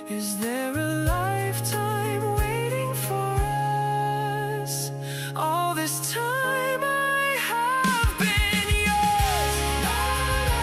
Is there a lifetime waiting for us? All this time I have been yours. La, la, la,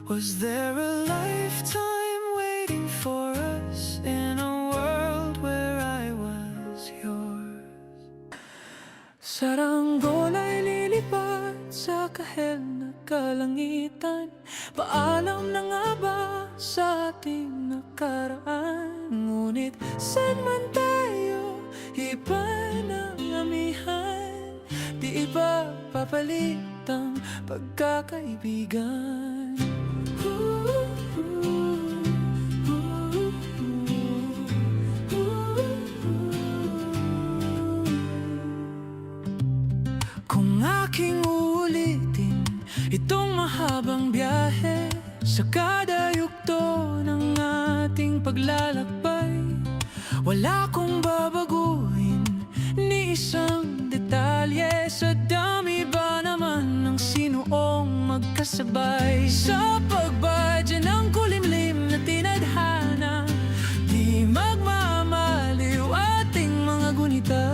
Was there a lifetime waiting for us in a world where I was yours? Saranggol ay lilipad sa kahel na kalangitan. Paalam na nga ba sa ating nakaraan? Ngunit saan man tayo, iba ng amihan. Di iba papalit ang pagkakaibigan. Kung aking uulitin itong mahabang biyahe, sa kada yugto ng ating paglalakbay, wala kong babaguhin ni isang detalye. Sa dami ba naman ng sinuong magkasabay sa pagbadya ng kulimlim na tinadhana, di magmamaliw ating mga gunita.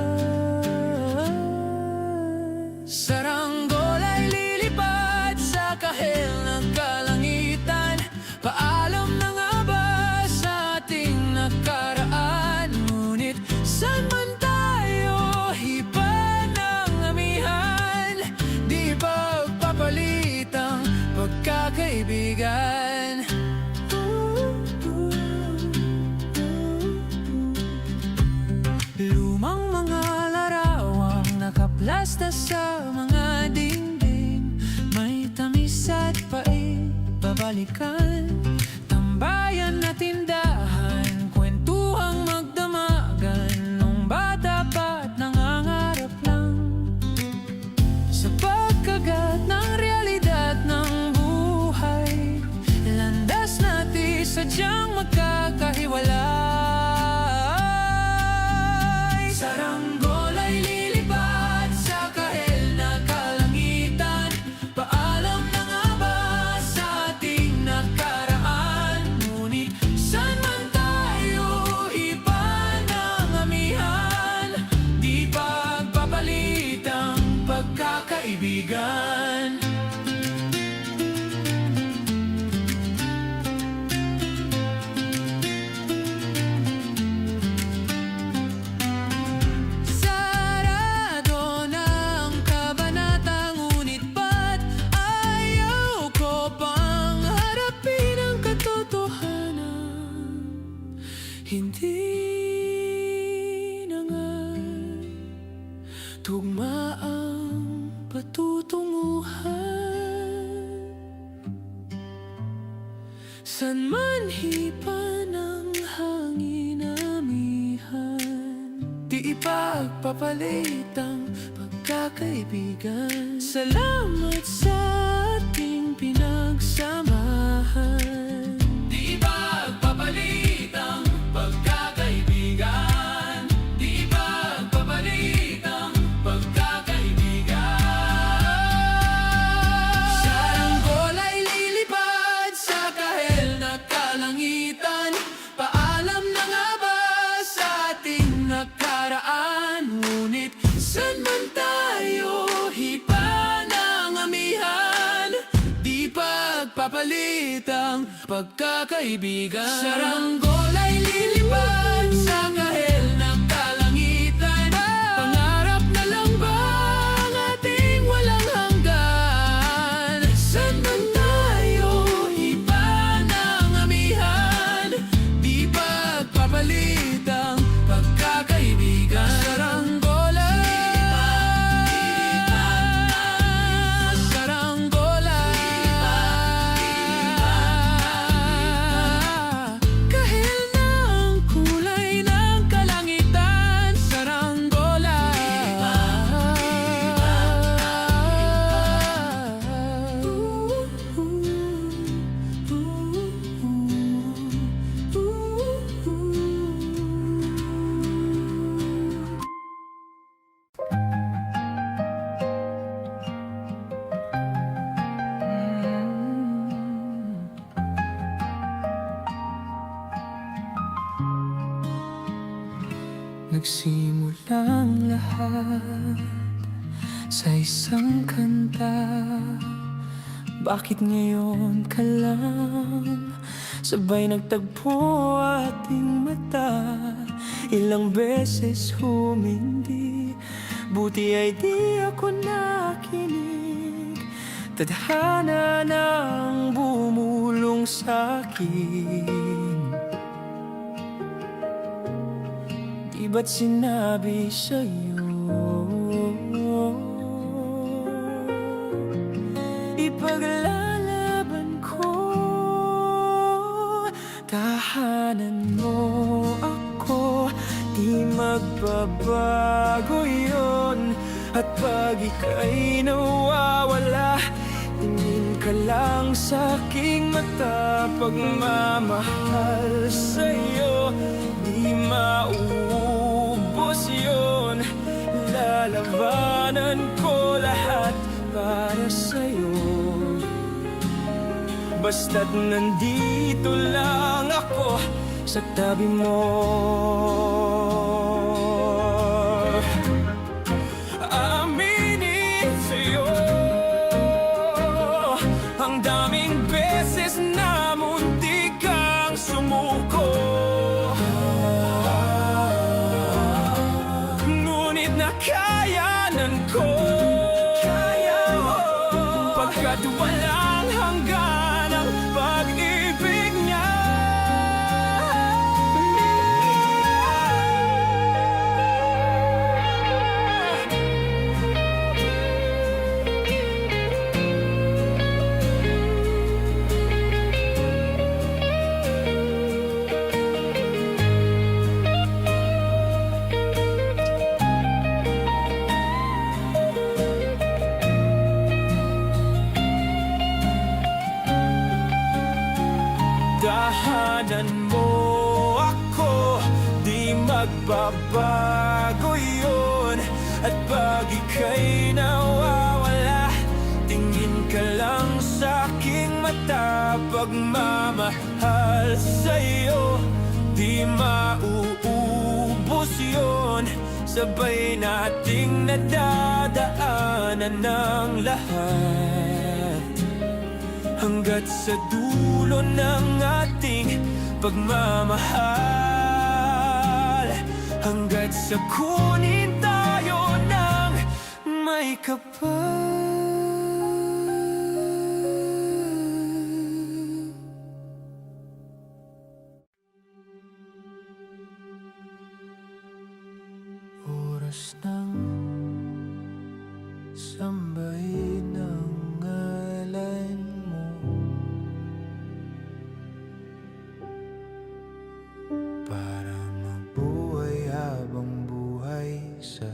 Saranggol ay lilipad sa kahel ng kalangitan. Paalam na nga ba sa ating nakaraan? Ngunit saan man tayo, iba ng amihan. Di ba papalit ang pagkakaibigan? Lumang mga larawang nakaplasta sa mga dingding, may tamis at pait babalikan. Tambayan na tindahan, kwentuhang magdamagan, nung bata pa't nangangarap lang sa pagkagat ng realidad ng buhay. Landas natin sadyang magkakahiwalay. Saranggol ay lilipad sa kahel na kalangitan. Paalam na nga ba sa ating nakaraan? Ngunit saan man tayo, iba ng amihan. Di pagpapalit ang pagkakaibigan. Hindi na nga tugma ang patutunguhan. San man hipa ng hangin amihan, di ipagpapalit ang pagkakaibigan. Salamat sa ating pinagsamahan. Di ipagpapalit ang pagkakaibigan. Di pagpapalit ang pagkakaibigan. Saranggol ay lilipad sa kahel na kalangitan. Paalam na nga ba sa ating nakaraan? Ngunit saan man tayo, iba ng amihan. Di pagpapalit ang pagkakaibigan. Saranggol ay lilipad sa kahel ng kalangitan. Pangarap na lang ba ang ating walang hanggan? Saan man tayo, iba ng amihan. Di pagpapalit ang pagkakaibigan. Saranggola, saranggola, kahel na ang kulay ng Nagsimulang lahat sa isang kanta. Bakit ngayon ka lang sabay nagtagpo ating mata? Ilang beses humindi, buti ay di ako nakinig. Tadhana nang bumulong sa'kin. Di ba't sinabi sa'yo ipaglalaban ko? Tahanan mo ako, di magbabago yun. At pag ika'y nawawala, tingin ka lang sa'king mata. Pagmamahal sa'yo, di maubos yun. Lalabanan ko lahat para sa'yo, basta't nandito lang ako sa tabi mo. Aaminin sa'yo, ang daming beses na muntik kang sumuko. Ngunit nakayanan ko, pagkat walang hanggan ang pag-ibig niya. Tahanan mo ako, di magbabago yun. At pag ika'y nawawala, tingin ka lang sa'king mata. Pagmamahal sa'yo, di mauubos yun. Sabay nating nadadaanan ng lahat, hanggat sa dulo ng ating pagmamahal. Hanggat sa kunin tayo ng may kapal. Oras ng sambahin ang ngalan mo, para mabuhay habang buhay sa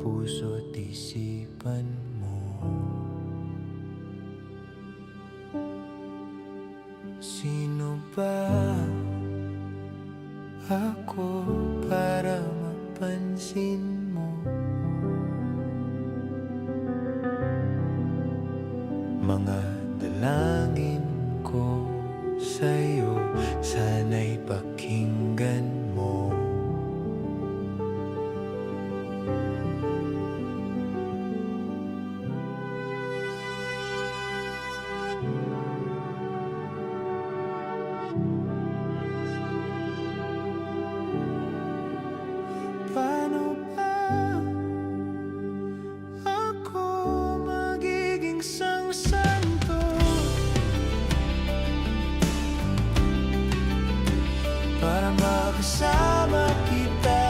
puso't isipan mo. Sino ba ako para mapansin mo? Mga dalangin ko sa'yo, sana'y pakinggan mo. Paano ba ako magiging santo para makasama kita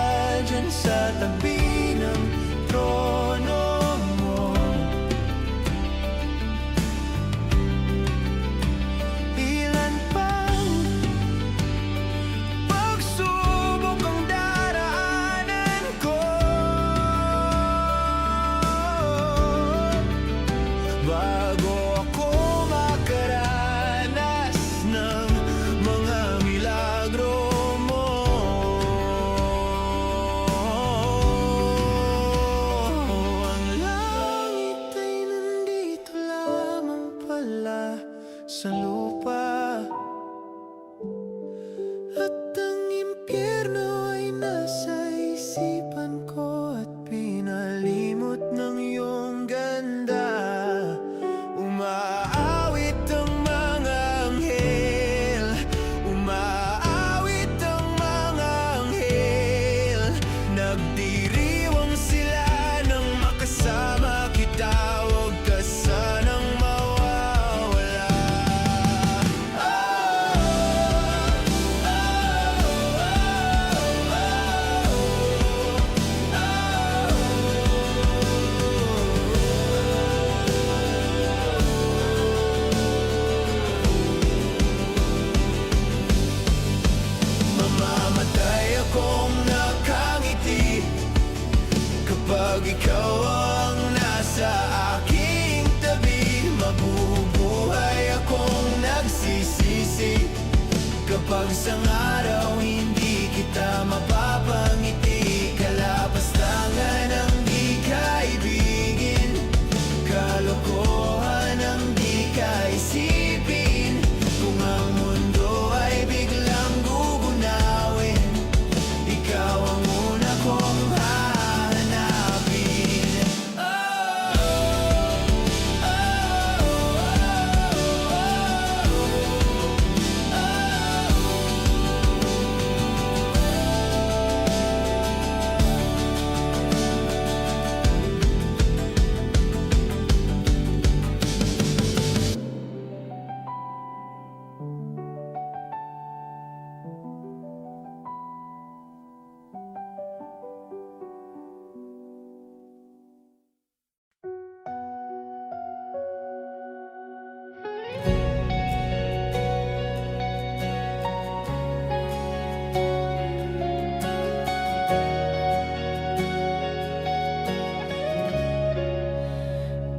dyan sa tabi ng trono mo? Ilan pang pagsubok ang daraanan ko bago ako makaranas ng mga milagro mo. Ang langit ay nandito lamang pala sa lupa, at ang impyerno ay nasa isip Pag isang araw hindi kita mapapangiti, kalapastangan ang di kaibigin, kalokohan ang di kaisipin. Kung ang mundo ay biglang gugunawin, ikaw ang una kong hahanapin.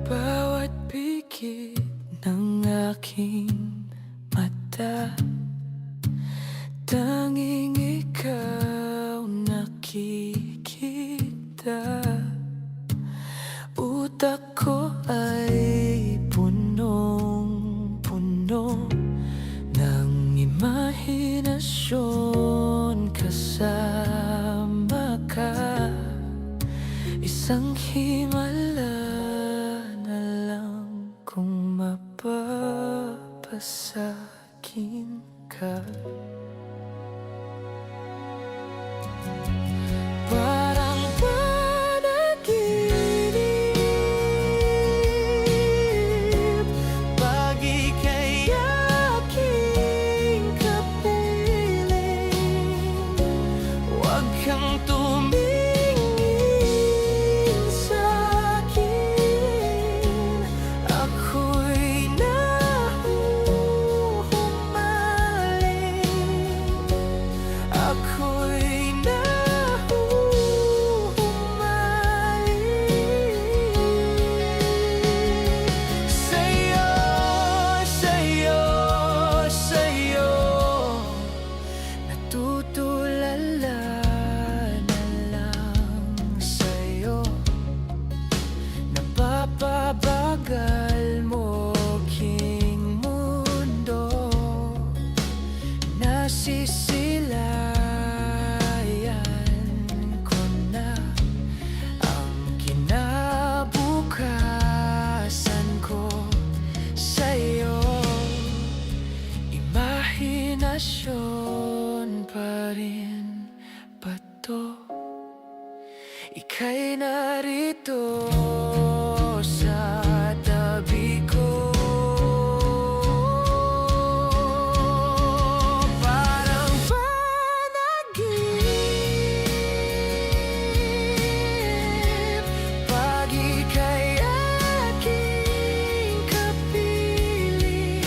Bawat pikit ng aking mata, tanging ikaw nakikita. Utak ko ay punong-puno ng imahinasyon kasama ka. Isang himala na lang kung mapapasakin ka. Parang panaginip, pag ika'y aking kapiling. Huwag kang tumingin sa'kin, ako'y nahuhumaling. Ako'y sa'yo, sa'yo, sa'yo, natutulala na lang sa'yo. Napapabagal mo king mundo, nasisilayan ko na ang kinabukasan ko sa'yo. Imahinasyon pa rin ba to? Ika'y narito sa tabi ko. Parang panaginip, pag ika'y aking kapiling.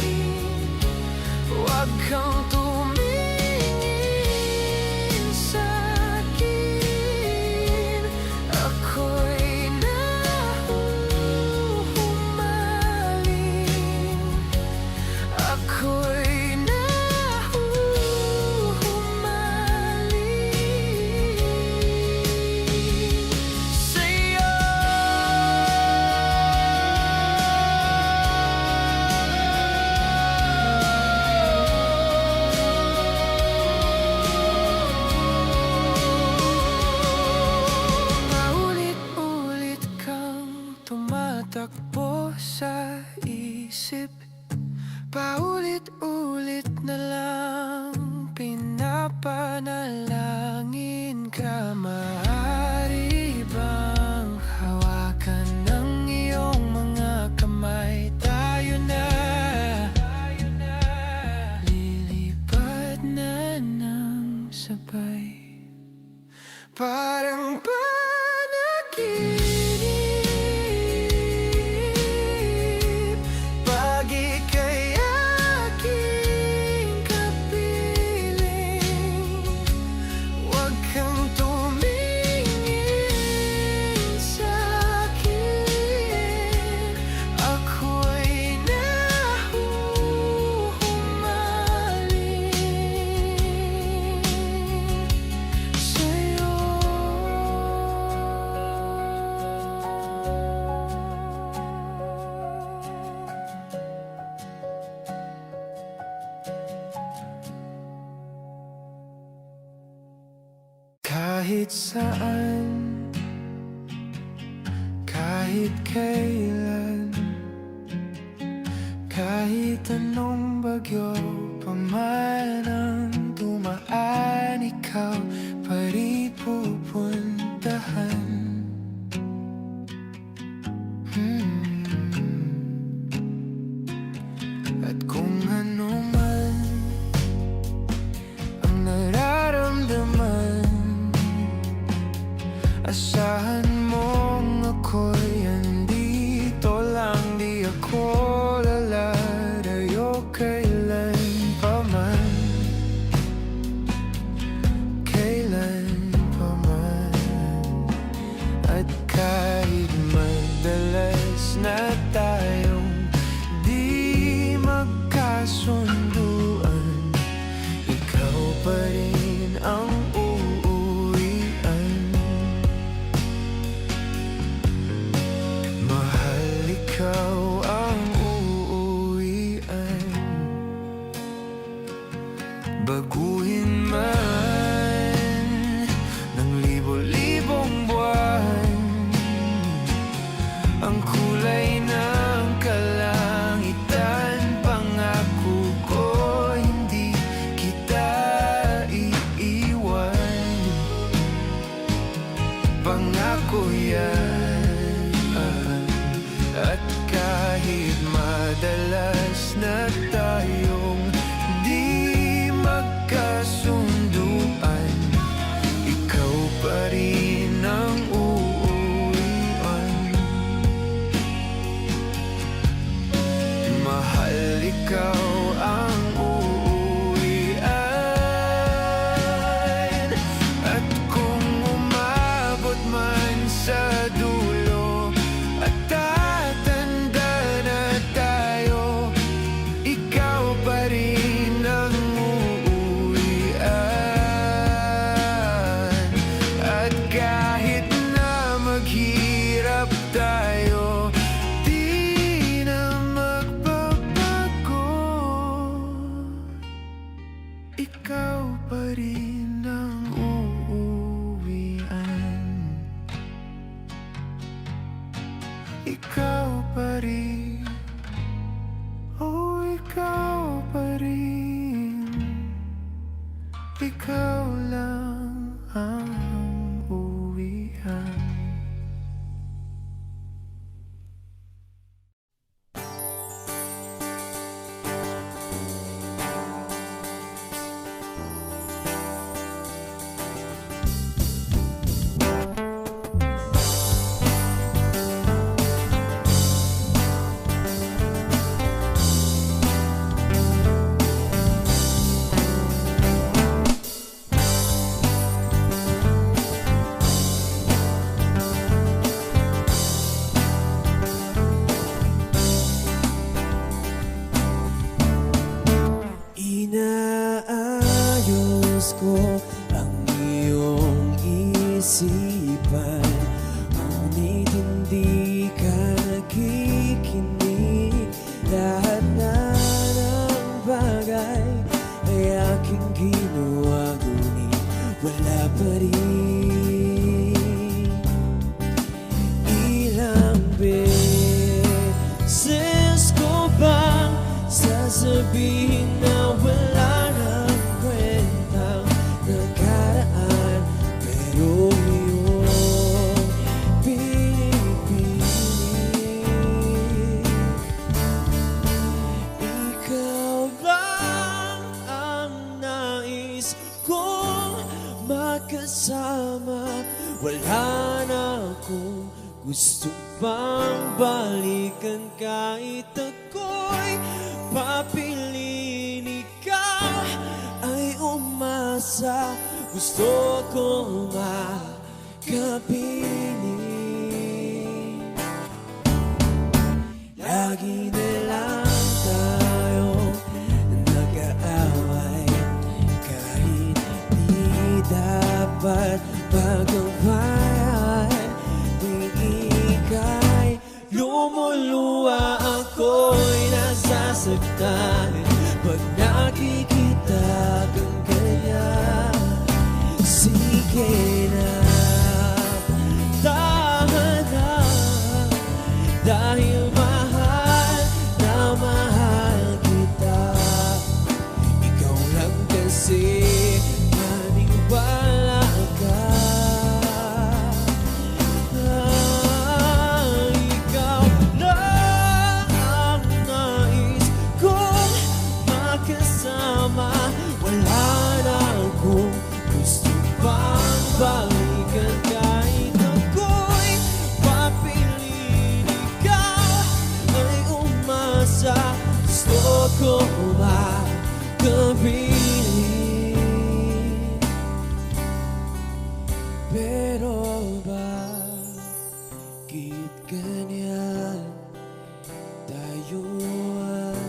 Huwag kang tumingin sa'kin, ako'y nahuhumaling. Ako'y nahuhumaling sa'yo. Paulit-ulit kang tumatakbo sa isip, paulit-ulit na lang pinapanalangin ka. Maaari bang hawakan ng iyong mga kamay? Tayo na, lilipad na ng sabay. Parang panaginip, pag ika'y aking kapiling. Huwag kang tumingin sa'kin, ako'y nahuhumaling. Kahit saan, kahit kailan, kahit anong bagyo pa man ang dumaan, ikaw pa rin pupuntahan. At kung ano man ang nararamdaman, asahan mong ako'y andito lang. Di ako lalayo kailan pa man, kailan pa man. At kahit madalas na tayong di magkasunduan, ikaw pa rin ang uuwian. Mahal, ikaw ang uuwian. Baguhin man ng libo-libong buwan ang kulay ng kalangitan, pangako ko hindi kita iiwan. Pangako yan. At kahit madalas na tayong di magkasunduan, ikaw pa rin ang uuwian. Mahal, ikaw ang uuwian. At kung umabot man sa dulo at tatanda na tayo, ikaw pa rin ang uuwian. At kahit na maghirap tayo, di na magbabago, ikaw pa rin ang uuwian. Ikaw pa rin, oh ikaw pa rin. Ikaw lang ang uuwian. Inaayos ko ang iyong isipan, ngunit hindi ka nakikinig. Lahat na ng bagay ay aking ginawa, ngunit wala pa rin. Ilang beses ko bang sasabihin na wala nang kwentang nakaraan, pero iyong pinipilit. Ikaw lang ang nais kong makasama. Wala na akong gusto pang balikan, kahit ako'y papiliin. Ikaw ay umasa, gusto kong makapiling. Lagi na lang tayong nag-aaway, kahit di dapat pag-awayan. Ika'y lumuluwa, ako'y nasasaktan pag nakikita kang ganyan. Sige akin at dahan-dahan. Dahil mahal na mahal kita. Ikaw lang kasi maniwala ka. Ikaw lang ang nais kong makasama. Wala na akong gusto pang balikan. Kahit ako'y papiliin, ikaw ay umasa. Gusto ko makapiling. Pero bakit ganyan? Tayo ay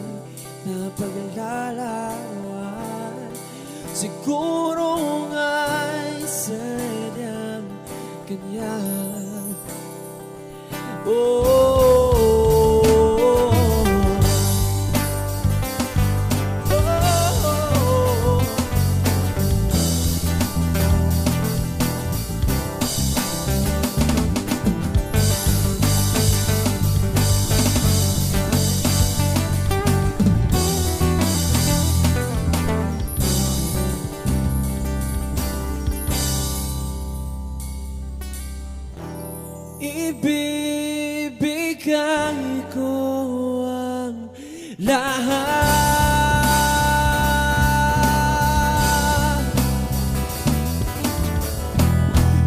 napaglalawan. Siguro nga'y sadyang ganyan. Oh, ibibigay ko ang lahat,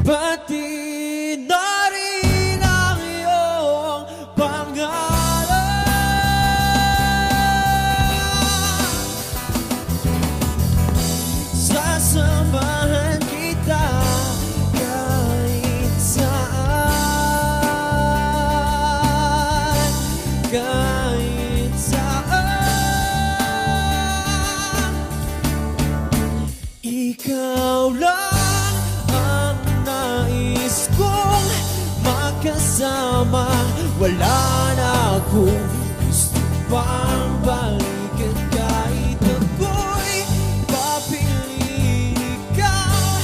pati na rin ang iyong pangalan. Sasamahan kita kahit saan, kahit saan. Ikaw lang ang nais kong makasama. Wala na akong gusto pang balikan. Kahit ako'y papiliin, ikaw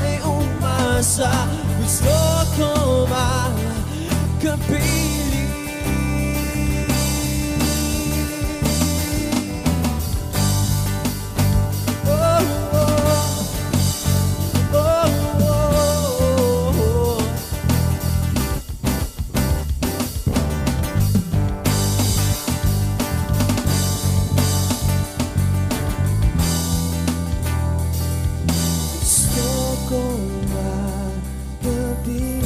ay umasa. Gusto ko makapiling. Oh, oh, oh, oh. Gusto ko makapiling.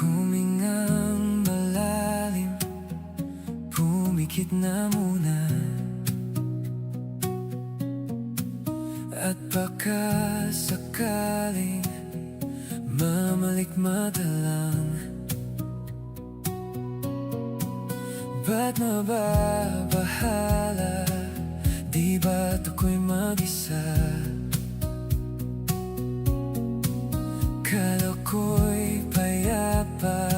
Humingang malalim, pumikit na muna. At baka sakaling mamalikmata lang. Ba't mababahala? Di ba't ako'y mag-isa? Kala ko'y payapa,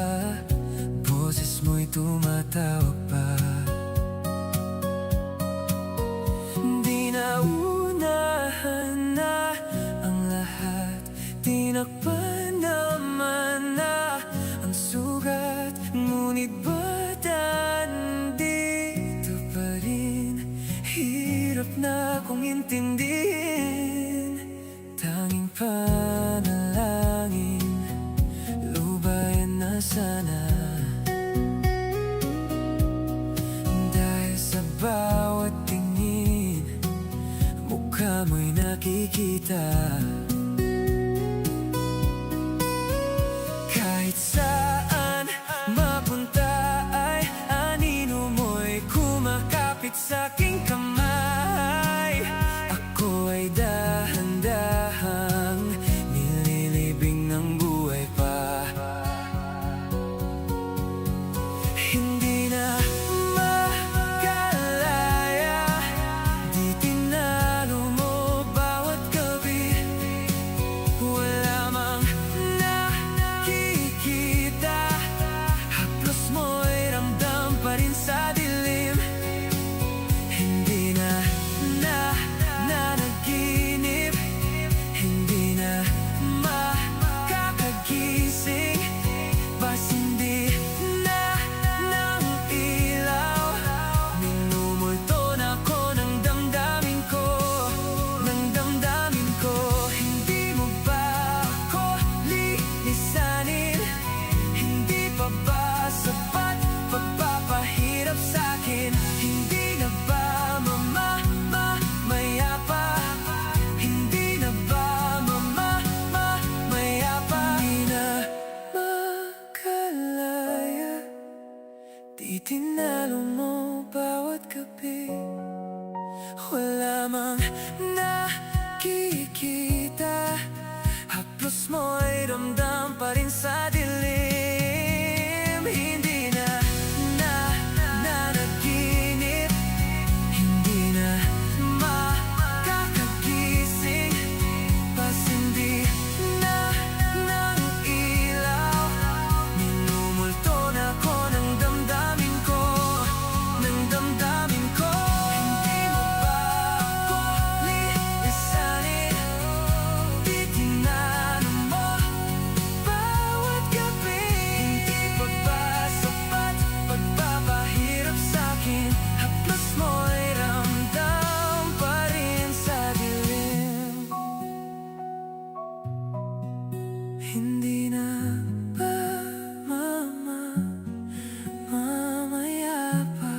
boses mo'y tumatawag pa. Di naunahan na ang lahat, tinakpan naman na ang sugat. Ngunit ba't andito pa rin? Hirap na kong intindihin. Tanging panalangin, lubayan na sana. Dahil sa bawat tingin, mukha mo'y nakikita. Kahit saan mapunta ay anino mo'y kumakapit sa'king kamay. Ako ay dahan-dahang nililibing ng buhay. lamang nakikita. Haplos mo'y ramdam pa rin sa dilim. Hindi na nanaginip, hindi na makakagising. Pasindi na ng ilaw, minumulto na ko ng damdamin ko, ng damdamin ko. Hindi mo ba ako lisanin? Titingnan mo bawat gabi. Hindi pa ba sapat pagpapahirap sa'kin? Haplos mo'y ramdam pa rin sa dilim. Hindi na ba mamaya pa?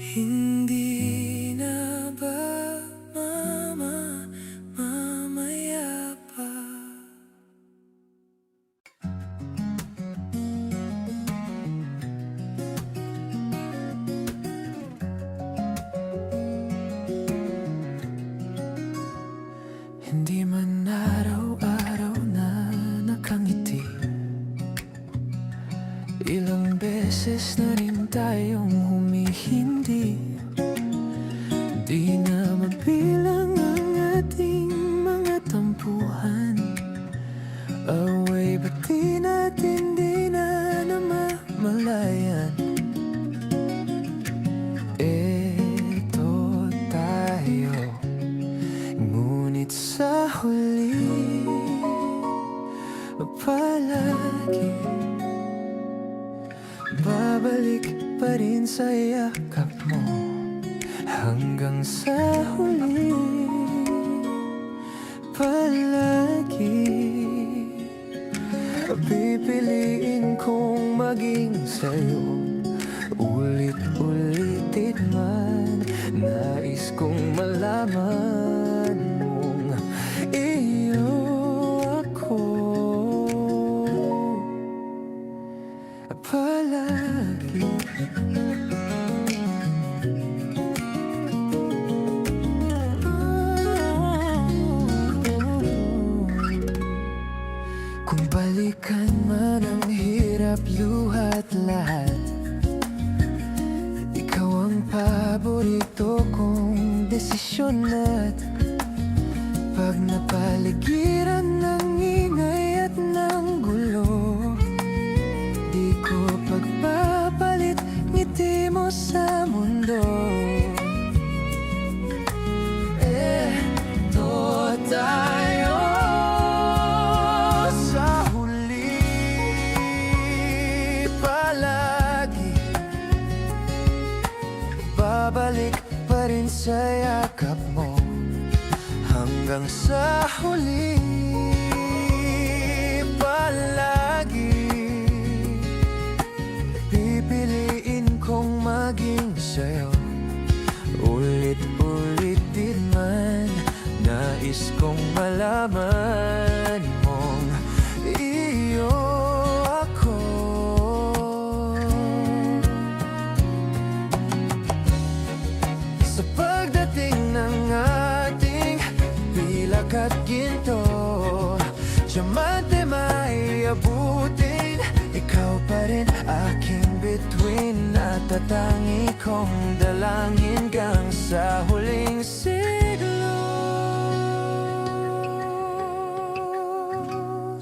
Hindi na ba mamaya pa? Hindi man araw-araw na nakangiti, ilang beses na rin tayong humihindi. Di na mabilang ang ating mga tampuhan. Away ba't di natin di na namamalayan? Eto tayo, ngunit sa huli palagi babalik pa rin sa yakap mo. Hanggang sa huli palagi pipiliin kong maging sa'yo. Ulit-ulitin man, nais kong malaman mong iyo ako palagi. Kung balikan man ang hirap, luha't lahat, ikaw ang paborito kong desisyon. At pag napaligiran ng ingay at ng gulo, di ko pagpapalit ngiti mo sa mundo. Eto tayo sa huli palagi, babalik pa rin sa yakap mo. Hanggang sa huli palagi pipiliin kong maging sa'yo. Ulit-ulitin man, nais kong malaman mong iyo ako. Sa pagdating ng ating pilak at ginto, diamante may abutin, ikaw pa rin aking bituin. At tatangi kong dalangin hanggang sa huling siglo.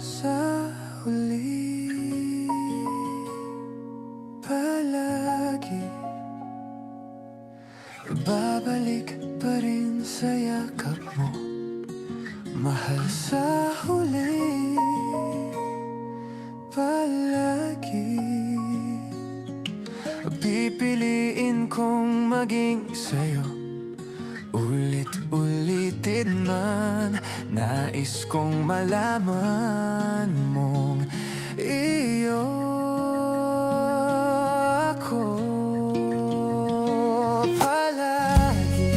Sa huli palagi babalik pa rin sa yakap mo. Mahal, sa huli palagi pipiliin kong maging sa'yo. Ulit-ulitin man, nais kong malaman mong iyo ako palagi.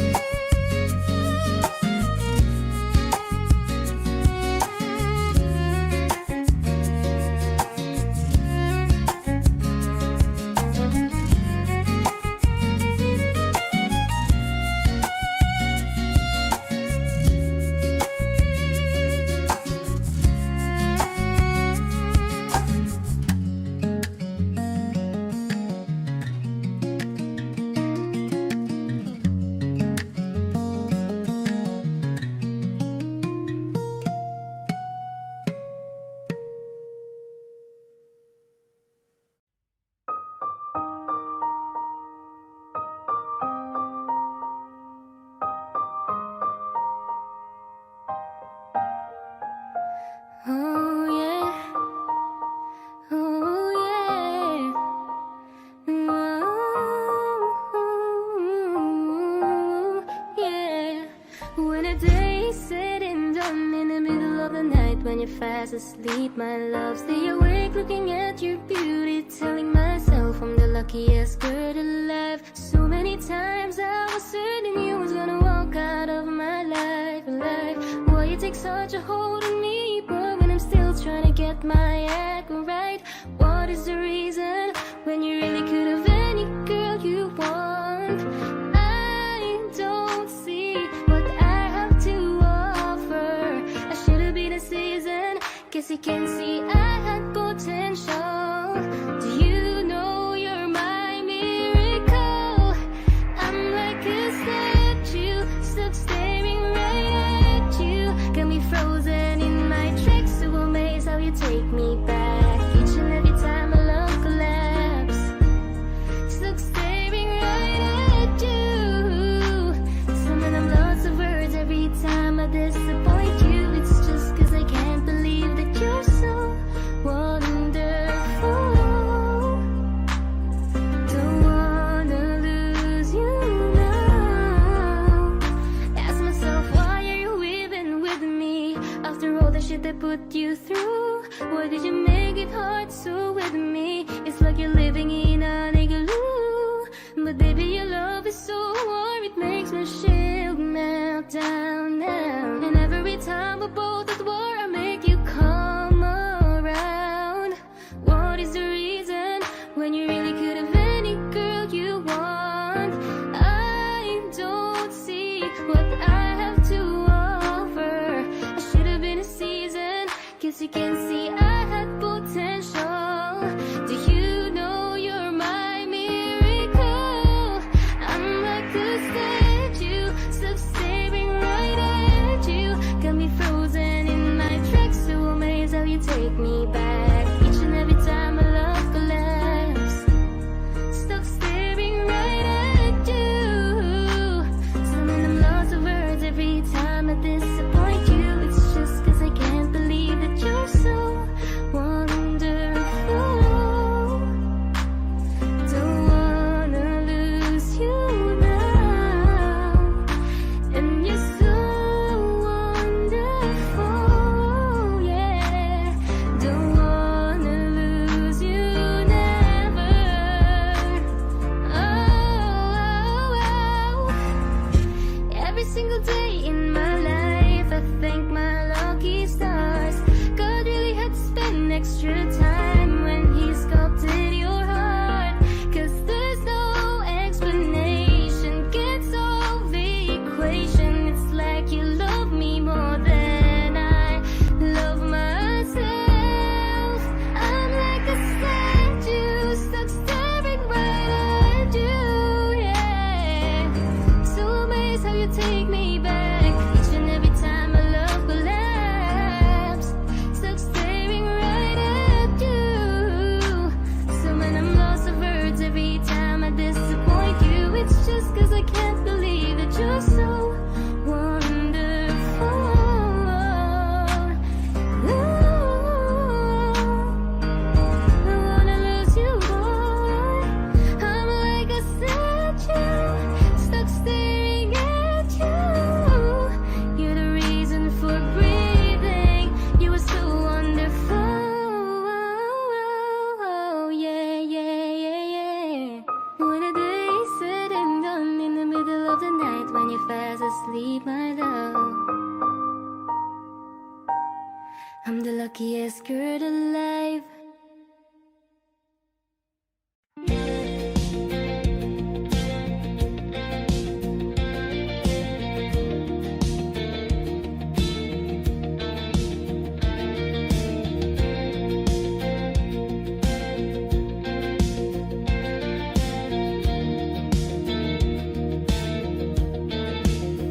when you're fast asleep, my love. Stay awake looking at your beauty, telling myself I'm the luckiest girl alive. So many times I was certain you was gonna walk out of my life. Why you take such a hold on me, but when I'm still trying to get my act right? What is the reason when you really could have any girl you want? I don't see what I have to offer. I should have been a season. Guess you can see I had potential. Do you know you're my miracle? I'm like a statue, stuck staring right at you. Got me frozen in my tracks, so amazed how you take me back. Each and every time my love collapse, stuck staring right at you. Summon them lots of words every time I disappoint you. It's just cause I can't believe that you're so wonderful. Don't wanna lose you now. Ask myself, why are you even with me? After all the shit I put you through, why did you make it hard so with me? It's like you're living in an igloo. But baby, your love is so warm, it makes my shield melt down now. And every time we're both at war, I make you come around. What is the reason when you really could have any girl you want? I don't see what I have to offer. I should have been a season. Guess you can see I had potential. Do you know you're my miracle? I'm like a statue, stuck staring right at you. Got me frozen in my tracks, so amazed how you take me back. Each and every time my love collapse, stuck staring right at you. Summon them lots of words every time I disappoint you. It's just cause I can't believe that you're so wonderful. Don't wanna lose you now. And you're so wonderful, yeah. Don't wanna lose you never. Oh. Every single day in my life, I thank my lucky stars. God really had to spend extra time when He sculpted your heart. Cause there's no explanation, can't solve the equation. It's like you love me more than I love myself. I'm like a statue, stuck staring right at you, yeah. So amazed how you take me back. Each and every time my love collapse, stuck staring right at you. Summon I'm lost of words every time I disappoint you. It's just cause I can't believe that you're so wonderful. I wanna lose you, boy. I'm like a statue, stuck staring at you. You're the reason for breathing. You were so wonderful. Yeah, yeah, yeah, yeah. When the day is said and done, in the middle of the night when you're fast asleep, my love, I'm the luckiest girl alive.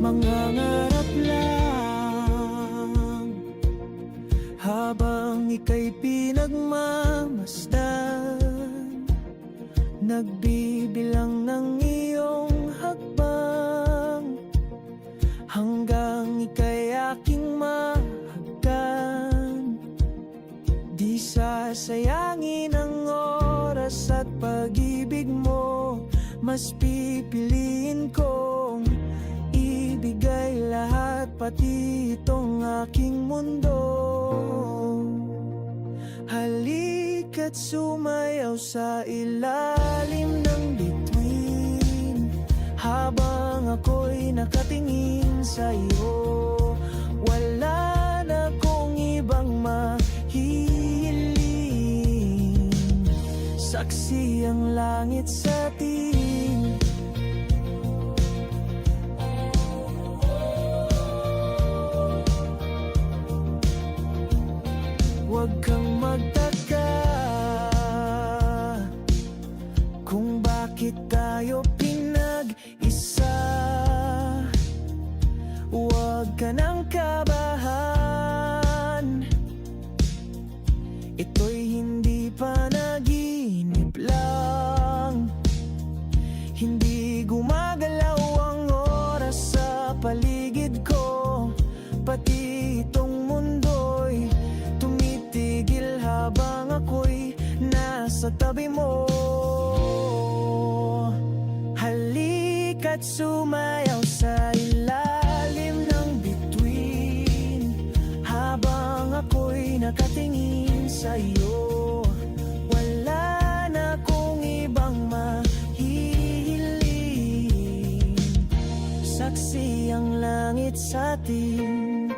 Mangangarap lang habang ika'y pinagmamasdan, nagbibilang ng iyong hakbang hanggang ika'y aking mahagkan. Di sasayangin ang oras at pag-ibig mo, mas pipiliin kong ibigay lahat, pati itong aking mundo. Halika't sumayaw sa ilalim ng bituin, habang ako'y nakatingin sa'yo. Wala na kong ibang mahihiling, saksi ang langit sa atin. Huwag kang magtaka kung bakit tayo pinag-isa. Huwag ka nang kabahan, ito'y hindi panaginip lang. Hindi gumagalaw ang oras sa paligid ko, pati itong mundo'y tumitigil habang ako'y nasa tabi mo. Halika't sumayaw sa ilalim ng bituin, habang ako'y nakatingin sa'yo. Wala na kong ibang mahihiling, saksi ang langit sa atin.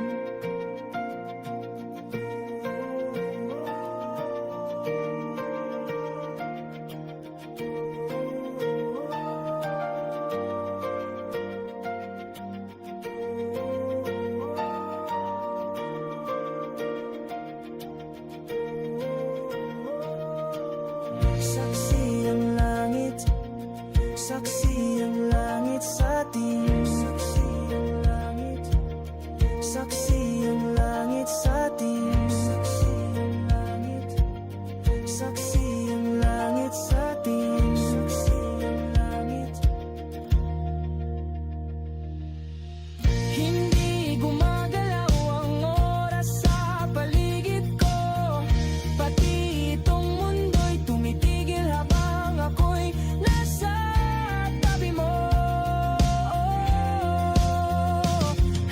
Saksi ang langit, saksi ang langit sa atin. Saksi ang langit, saksi ang langit sa atin. Saksi ang langit, saksi ang langit sa atin. Saksi ang langit. Hindi gumagalaw ang oras sa paligid ko, pati itong mundo'y tumitigil habang ako'y nasa tabi mo.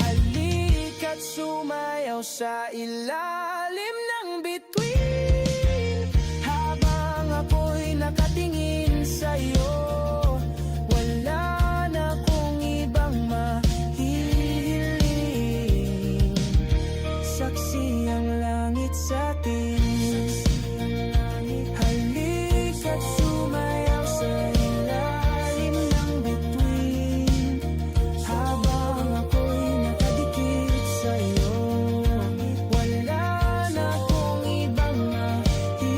Halika't sumayaw sa ilalim ng bituin, habang ako'y nakatingin sa'yo. Wala na kong ibang mahihiling, saksi ang langit sa atin. Halika't sumayaw sa ilalim ng bituin, habang ako'y nakadikit sa'yo. Wala na kong ibang mahihiling,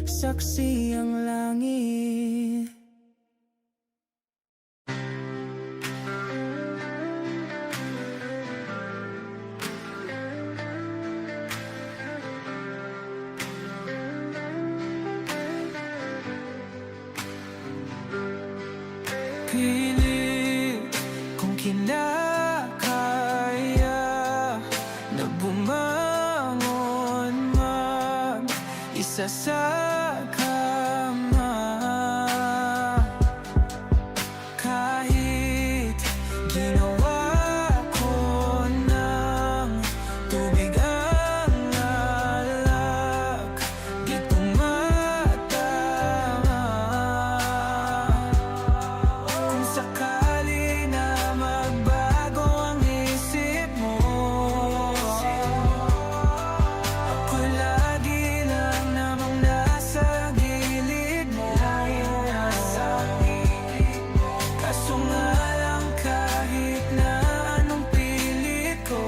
saksi ang langit. Pilit kung kinakaya na bumangon mag-isa sa kama. Kahit ginawa ko ng tubig ang alak, di tumatama. Kung sakali na magbago ang isip mo, ako lagi lang namang nasa gilid mo. Kaso nga lang kahit na anong pilit ko,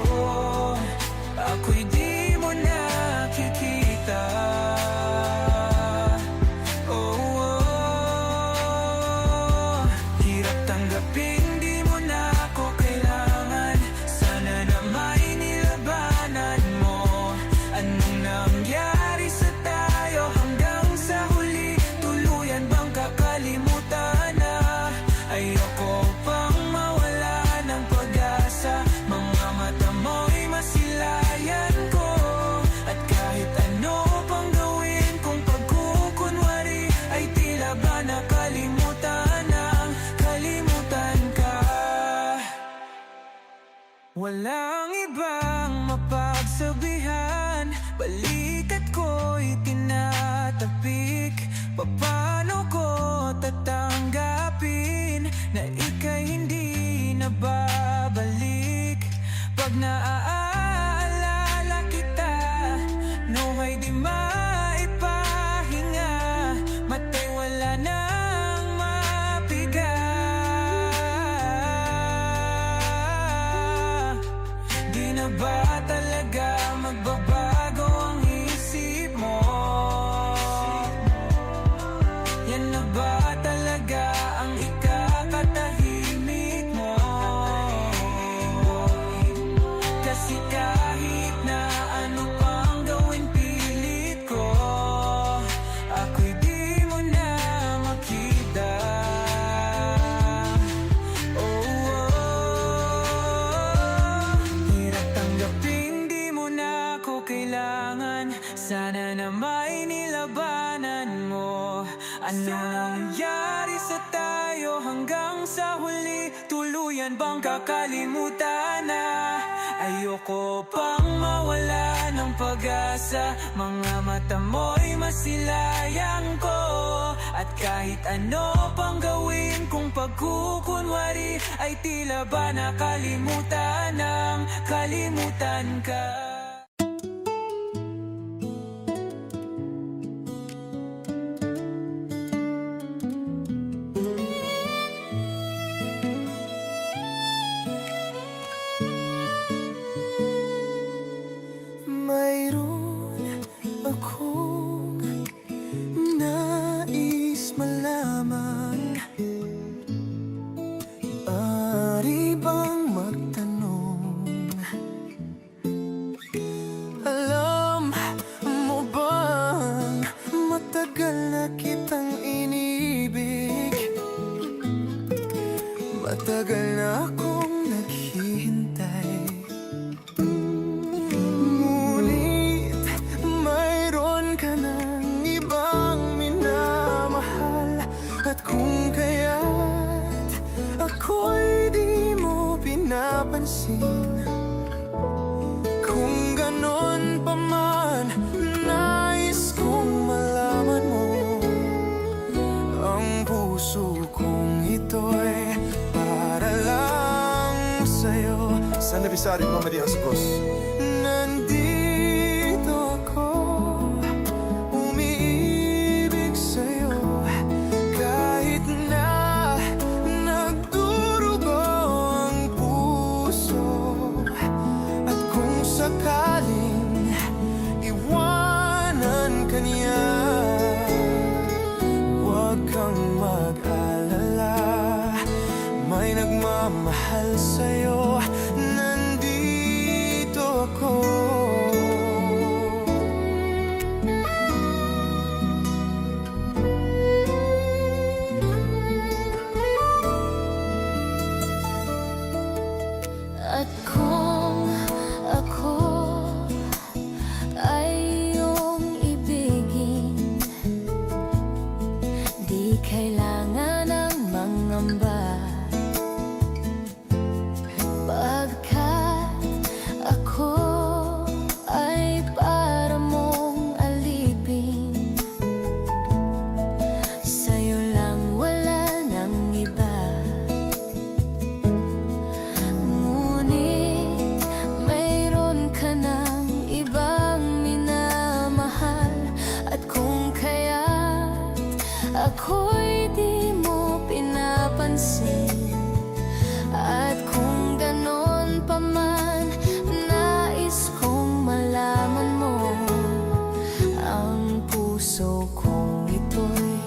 ako'y di mo nakikita. Hirap tanggapin, di mo na ako kailangan. Sana na may nilabanan mo. Anong nangyari sa tayo hanggang sa huli? Tuluyan bang kakalimutan na? Ayoko pang mawala ng pag-asa. Mga mata mo'y masilayan ko, at kahit ano pang gawin kong pagkukunwari, ay tila ba nakalimutan ang kalimutan ka. Walang ibang mapagsabihan, balik sa tayo hanggang sa huli? Tuluyan bang kakalimutan na? Ayoko pang mawala ng pag-asa. Mga mata mo'y masilayang ko. At kahit ano pang gawin kung pagkukunwari, ay tila ba nakalimutan ng kalimutan ka. Mayroon akong nais malaman. Ari bang magtanong? Alam mo bang matagal na kitang inibig? Matagal na akong naghihintay. Ngunit mayroon ka ng ibang minamahal. At kung kaya't ako'y di mo pinapansin, kung ganon pa man, nais kong malaman mo. Ang puso kong ito'y para lang sa'yo. Sen de bir sarip Mehmet Yaskos. Nandito ako, umiibig sa'yo. Kahit na nagdurugo ang puso. At kung sakaling iwanan ka niya, huwag kang mag-alala. May nagmamahal sa'yo. Nandito ako. At kung ako ay iyong ibigin, di kailangan ng mangamba. Pagkat ako ay para mong alipin, sa'yo lang wala nang iba. Ngunit mayroon ka ng ibang minamahal. At kung kaya't ako'y di mo pinapansin, at kung ganon pa man, nais kong malaman mo. Ang puso kong ito'y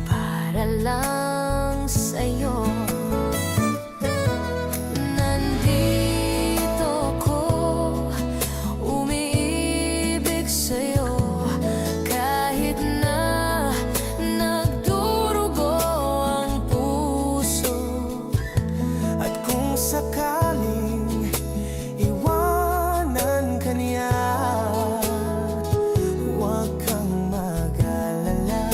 para lang sa'yo. Nandito ako, umiibig sa'yo. Kahit na nagdurugo ang puso. At kung sakaling iwanan ka niya, huwag kang mag-alala.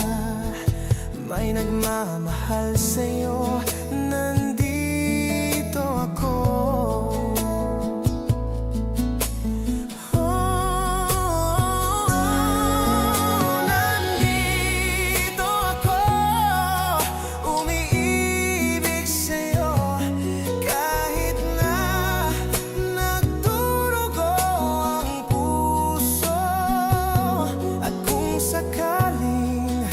May nagmamahal sa'yo. Nandito ako. Nandito ako, umiibig sa'yo. Kahit na nagdurugo ang puso. At kung sakaling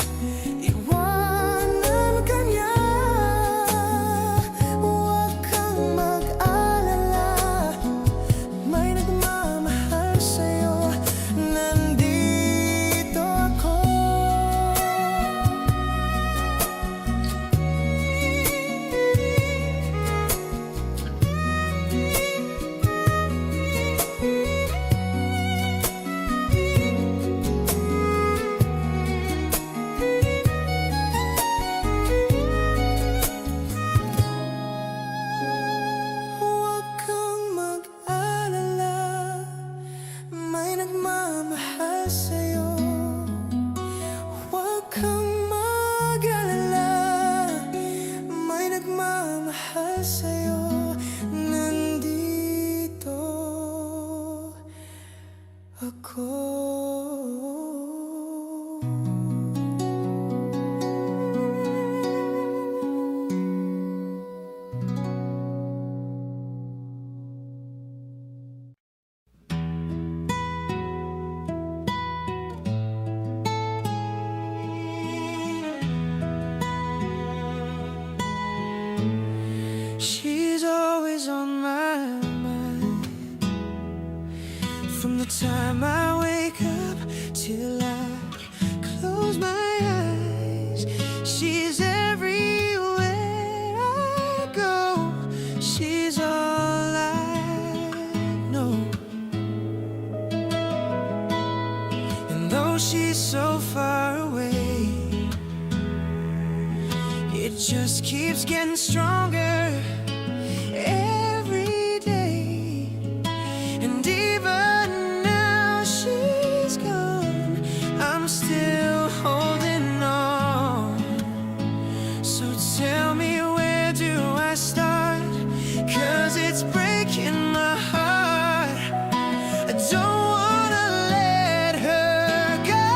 iwanan ka niya, dahil sa'yo nandito ako. She's always on my mind, from the time I wake up till I close my eyes. She's everywhere I go. She's all I know. And though she's so far away, it just keeps getting stronger every day. And even now she's gone, I'm still holding on. So tell me, where do I start? 'Cause it's breaking my heart. I don't wanna let her go.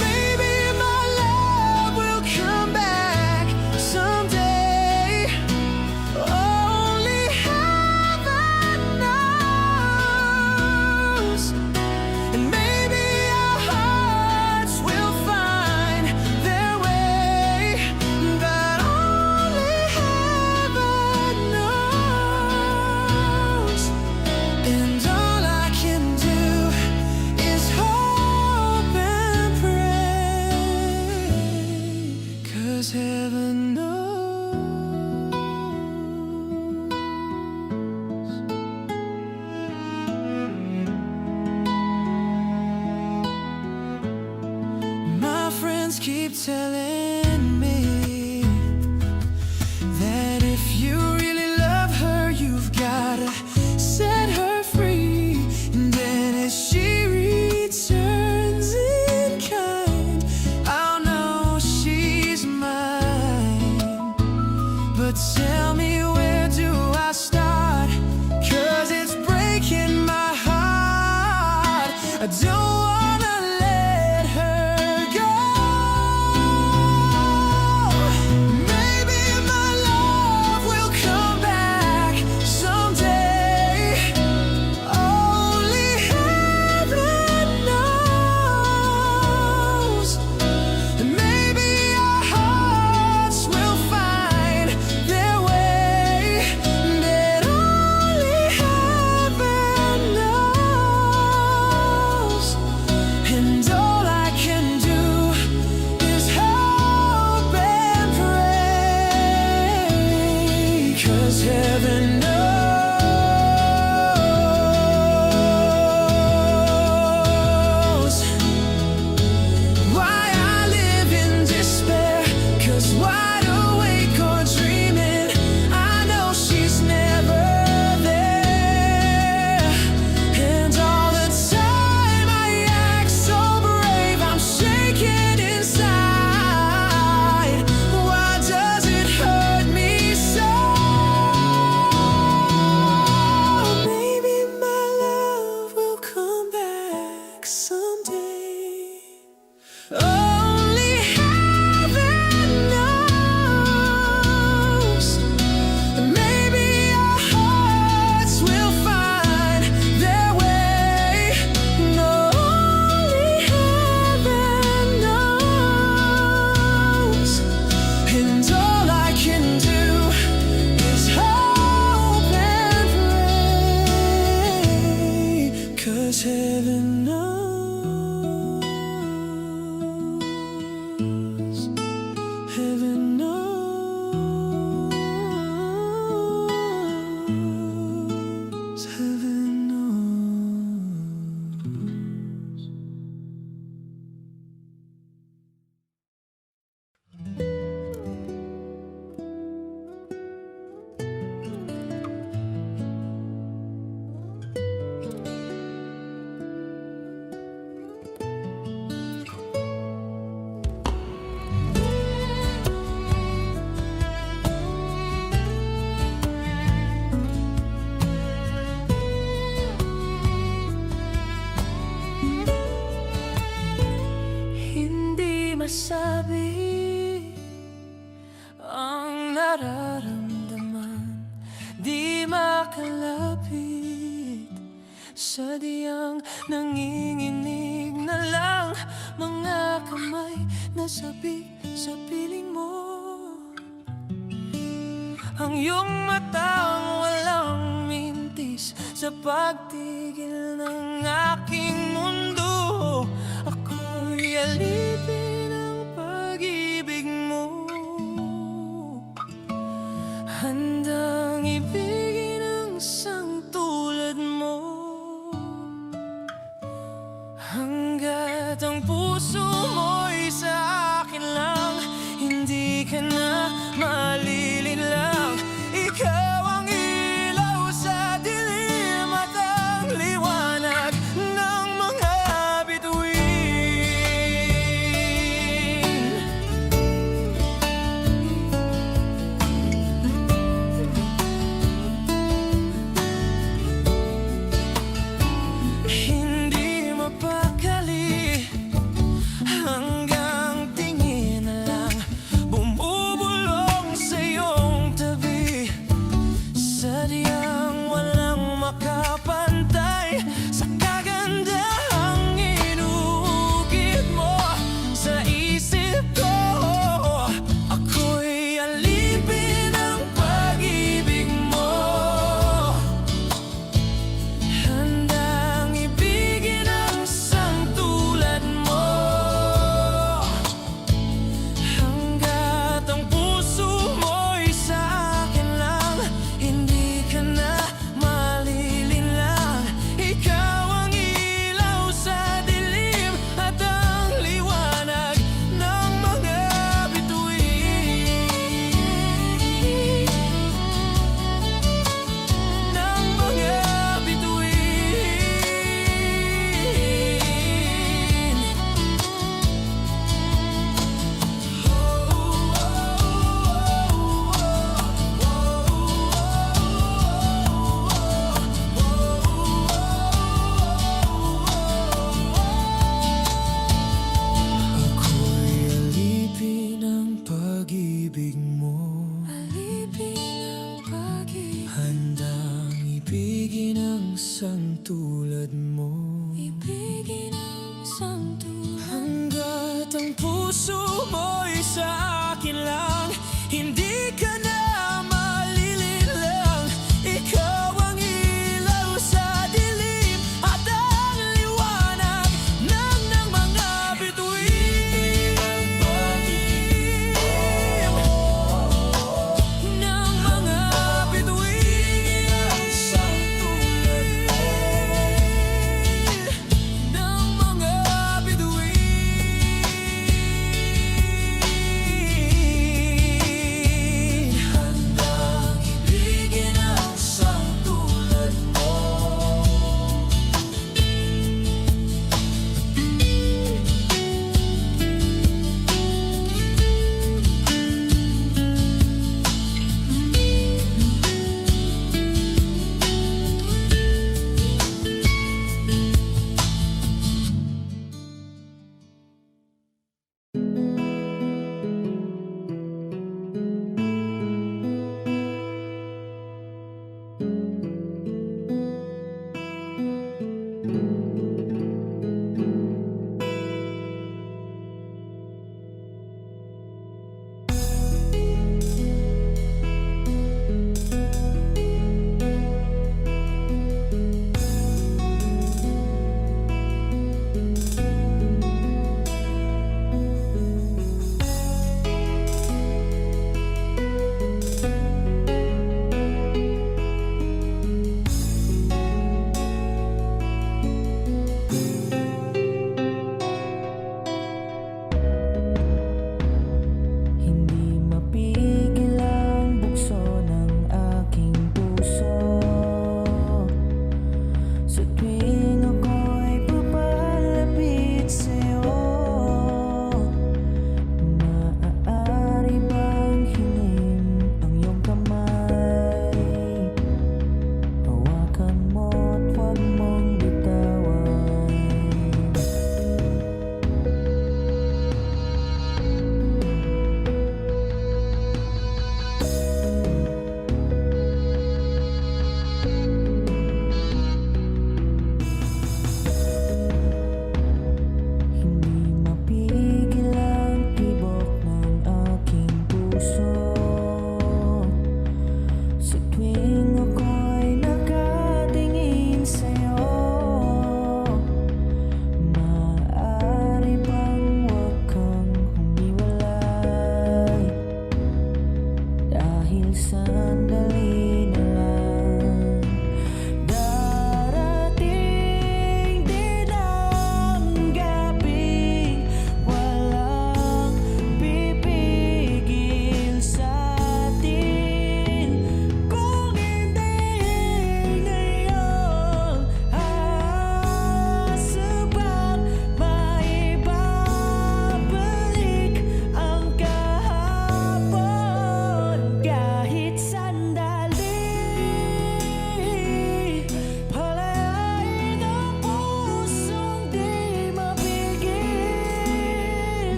Maybe my love will come back someday. Only heaven knows. And maybe our hearts will find their way, but only heaven knows. And all I can do is hope and pray, 'cause heaven knows. My friends keep telling me that if you really love her, you've gotta set her free. And then as she returns in kind, I'll know she's mine. But tell me, where do I start? 'Cause it's breaking my heart. I don't wanna let her go. masabi ang nararamdaman, di makalapit. Sadyang nanginginig na lang mga kamay na sabik sa piling mo. Ang iyong matang walang mintis sa pagtigil ng aking mundo. Ako'y alipin ng pag-ibig mo, handang ibigin ang isang tulad mo. Hanggat ang puso mo'y sa akin lang, hindi ka na malilinlang. Ikaw ang ilaw sa dilim at ang liwanag ng mga bituin.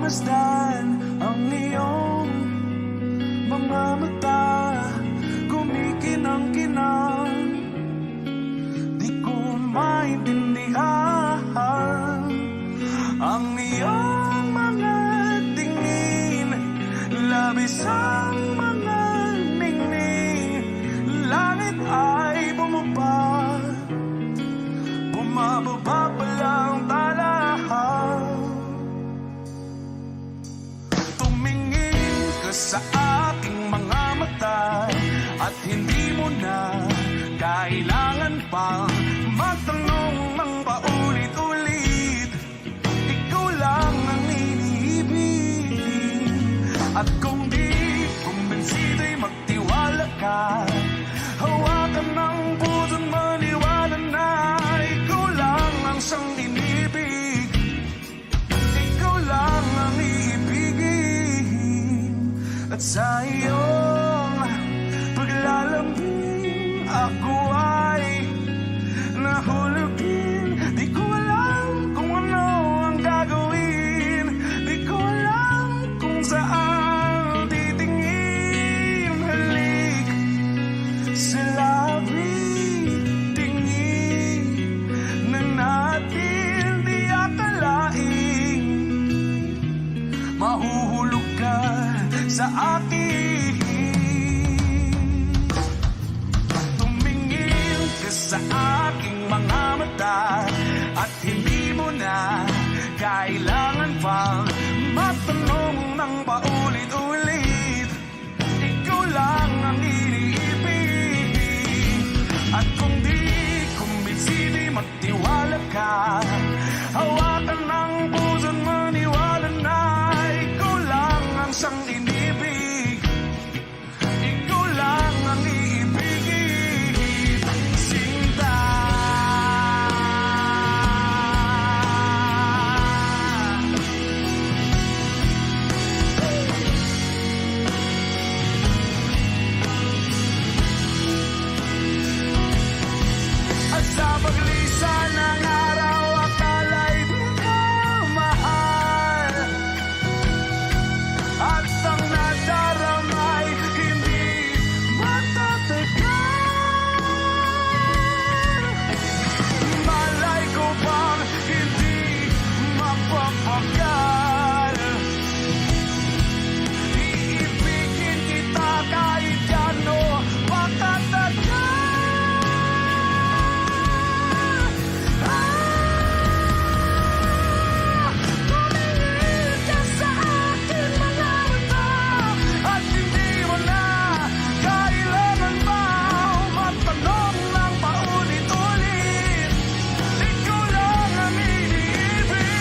Masdan ang iyong mga mata, kumikinang-kinang. Di ko maintindihan ang iyong mga tingin, labis ang mga ningning. Langit ay bumaba, bumababa pa lang talahaw. Tumingin ka sa aking mga mata at hindi mo na kailangan pang magtanong ng paulit-ulit. Ikaw lang ang iniibig, at kung di kumbinsido'y magtiwala ka. Hawakan ng puso't maniwala na ikaw lang ang siyang inibig. Ikaw lang ang iibigin, at sa iyong paglalambing ako ay nahulugin. Di ko alam kung ano ang gagawin, di ko alam kung saan titingin. Halik sa labi, tingin na natin di akalain. Mahuhulog ka sa akin. Tumingin ka sa aking mga mata at hindi mo na kailangan pang magtanong ng paulit-ulit. Ikaw lang ang iniibig, at kung di kumbinsido'y magtiwala ka. Hawakan ng puso't maniwala na ikaw lang ang siyang inibig. Ikaw lang ang iibigin, Sinta. At sa paglisan ng araw, akala'y di ka mahal, at ang nadaramay hindi matatagal. Malay ko bang hindi mapapagal? Iibigin kita kahit gano pakatagal. Tumingin ka sa aking mga mata at hindi mo na kailangan pa magtanong ng paulit-ulit. Ikaw lang ang iniibig,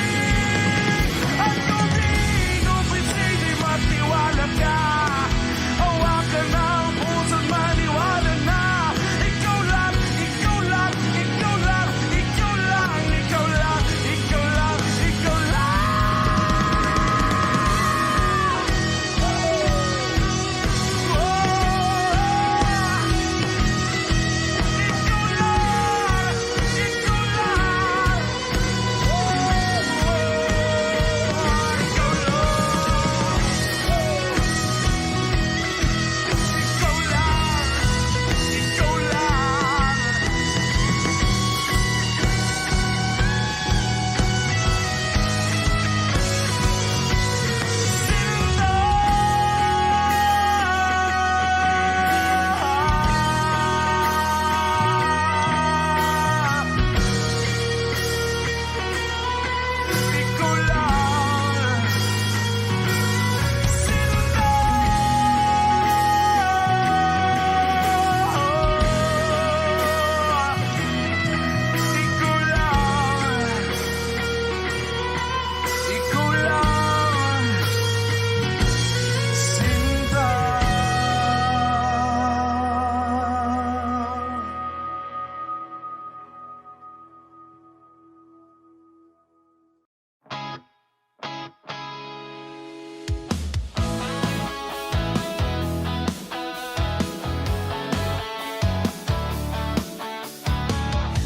at kung di kumbinsido'y magtiwala ka. Hawakan ng puso't maniwala na ikaw lang, ikaw lang, ikaw lang, ikaw lang, ikaw lang, ikaw lang, ikaw lang.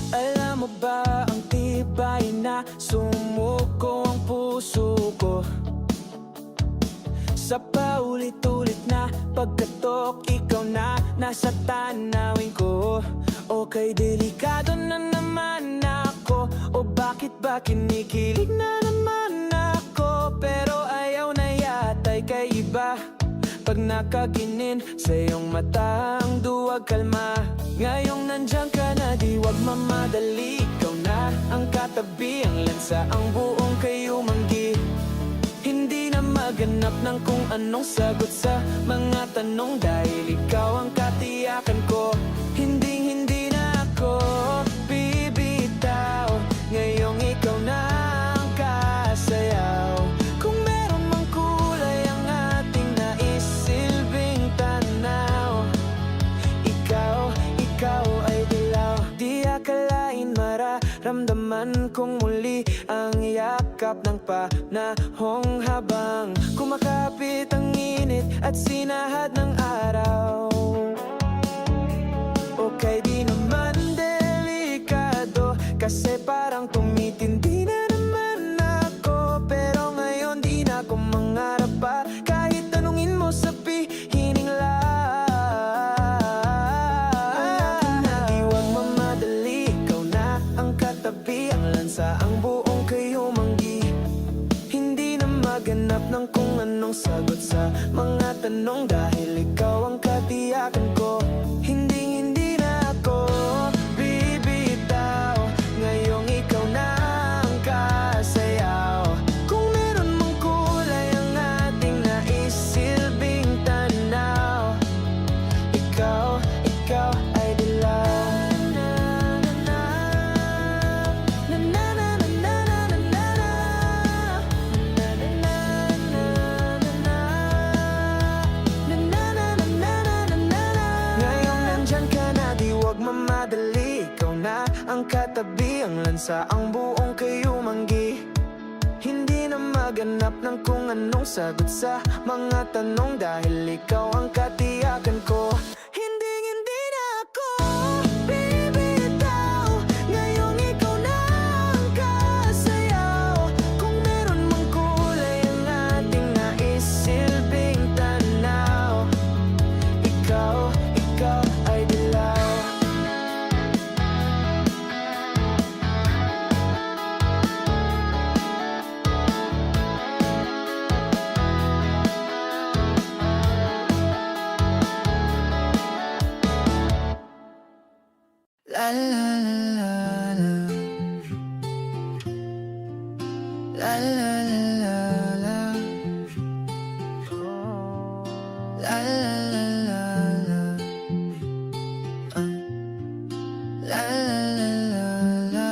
Alam mo ba ang tibay na sumuko ang puso ko? Sa paulit-ulit na pagkatok, ikaw na nasa tanawin ko. Okay, delikado na naman ako, o bakit ba kinikilig na naman ako? Pero ayaw na yata'y kay iba. Pag nakaginin sa iyong mata ang duwag kalma. Ngayong nandyan ka na, di wag mamadali. Ikaw na ang katabi, ang lansa, ang buong kayo manggi. Hindi na maganap ng kung anong sagot sa mga tanong, dahil ikaw ang katiyakan ko. Hindi na ako bibitaw. Ngayong ikaw na ang kasayaw. Kung meron mang kulay ang ating naisilbing tanaw, ikaw ay dilaw. Di akalain mararamdaman kong muli ang yakap ng panahong habang kumakapit ang init at sinahad ng araw. Okay, di naman delikado, kasi parang tumitindi na naman ako. Pero ngayon di na ako mangarap pa, kahit tanungin mo sabihin lang. Di wag mamadali, ikaw na ang katabi, ang lansa, ang buong kayo manggi. Hindi na maganap ng kung anong sagot sa mga tanong, dahil ikaw ang katiyakan ko. Hindi na ako bibitaw. Ngayong ikaw na ang kasayaw. Kung meron mang kulay ang ating naisilbing tanaw, ikaw ay dilaw. Ngayong nandyan ka na, di wag mamadali. Ikaw na ang katabi, ang lansa, ang buong kayo manggi. Hindi na maganap ng kung anong sagot sa mga tanong, dahil ikaw ang katiyakan ko. Hindi na ako bibitaw. Ngayong ikaw na ang kasayaw. Kung meron mang kulay ang ating naisilbing tanaw, ikaw ay dilaw. La la la la la la la la la la la la la la la.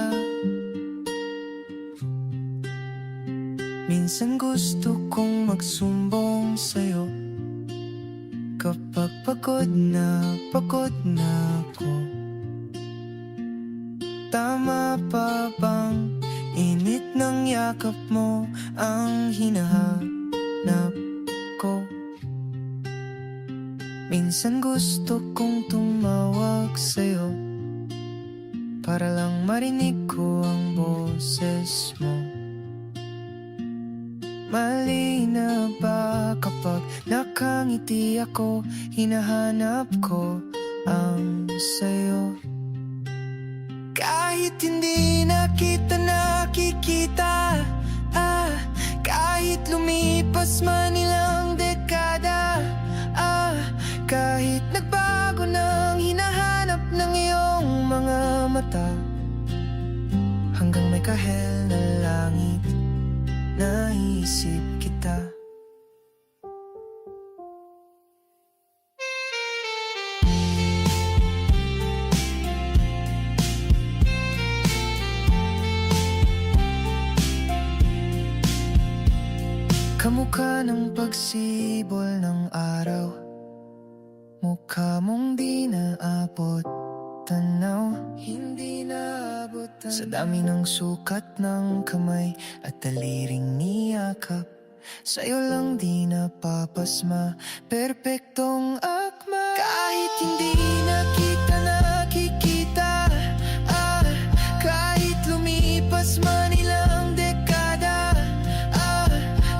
Minsan gusto kong magsumbong sa'yo kapag pagod na ako. Tama pa bang init ng yakap mo ang hinahanap ko? Minsan gusto kong tumawag sa'yo para lang marinig ko ang boses mo. Mali na ba kapag nakangiti ako, hinahanap ko ang sayo? Kahit hindi na kita nakikita, kahit lumipas man ilang dekada, kahit nagbago ng hinahanap ng iyong mga mata, hanggang may kahel na langit, naisip kita. Kamukha ng pagsibol ng araw, mukha mong di naabot tanaw. Hindi naabot tanaw. Sa dami ng sukat ng kamay at daliring niyakap, sa'yo lang di napapasma, perpektong akma. Kahit hindi na kita nakikita, kahit lumipas man ilang dekada,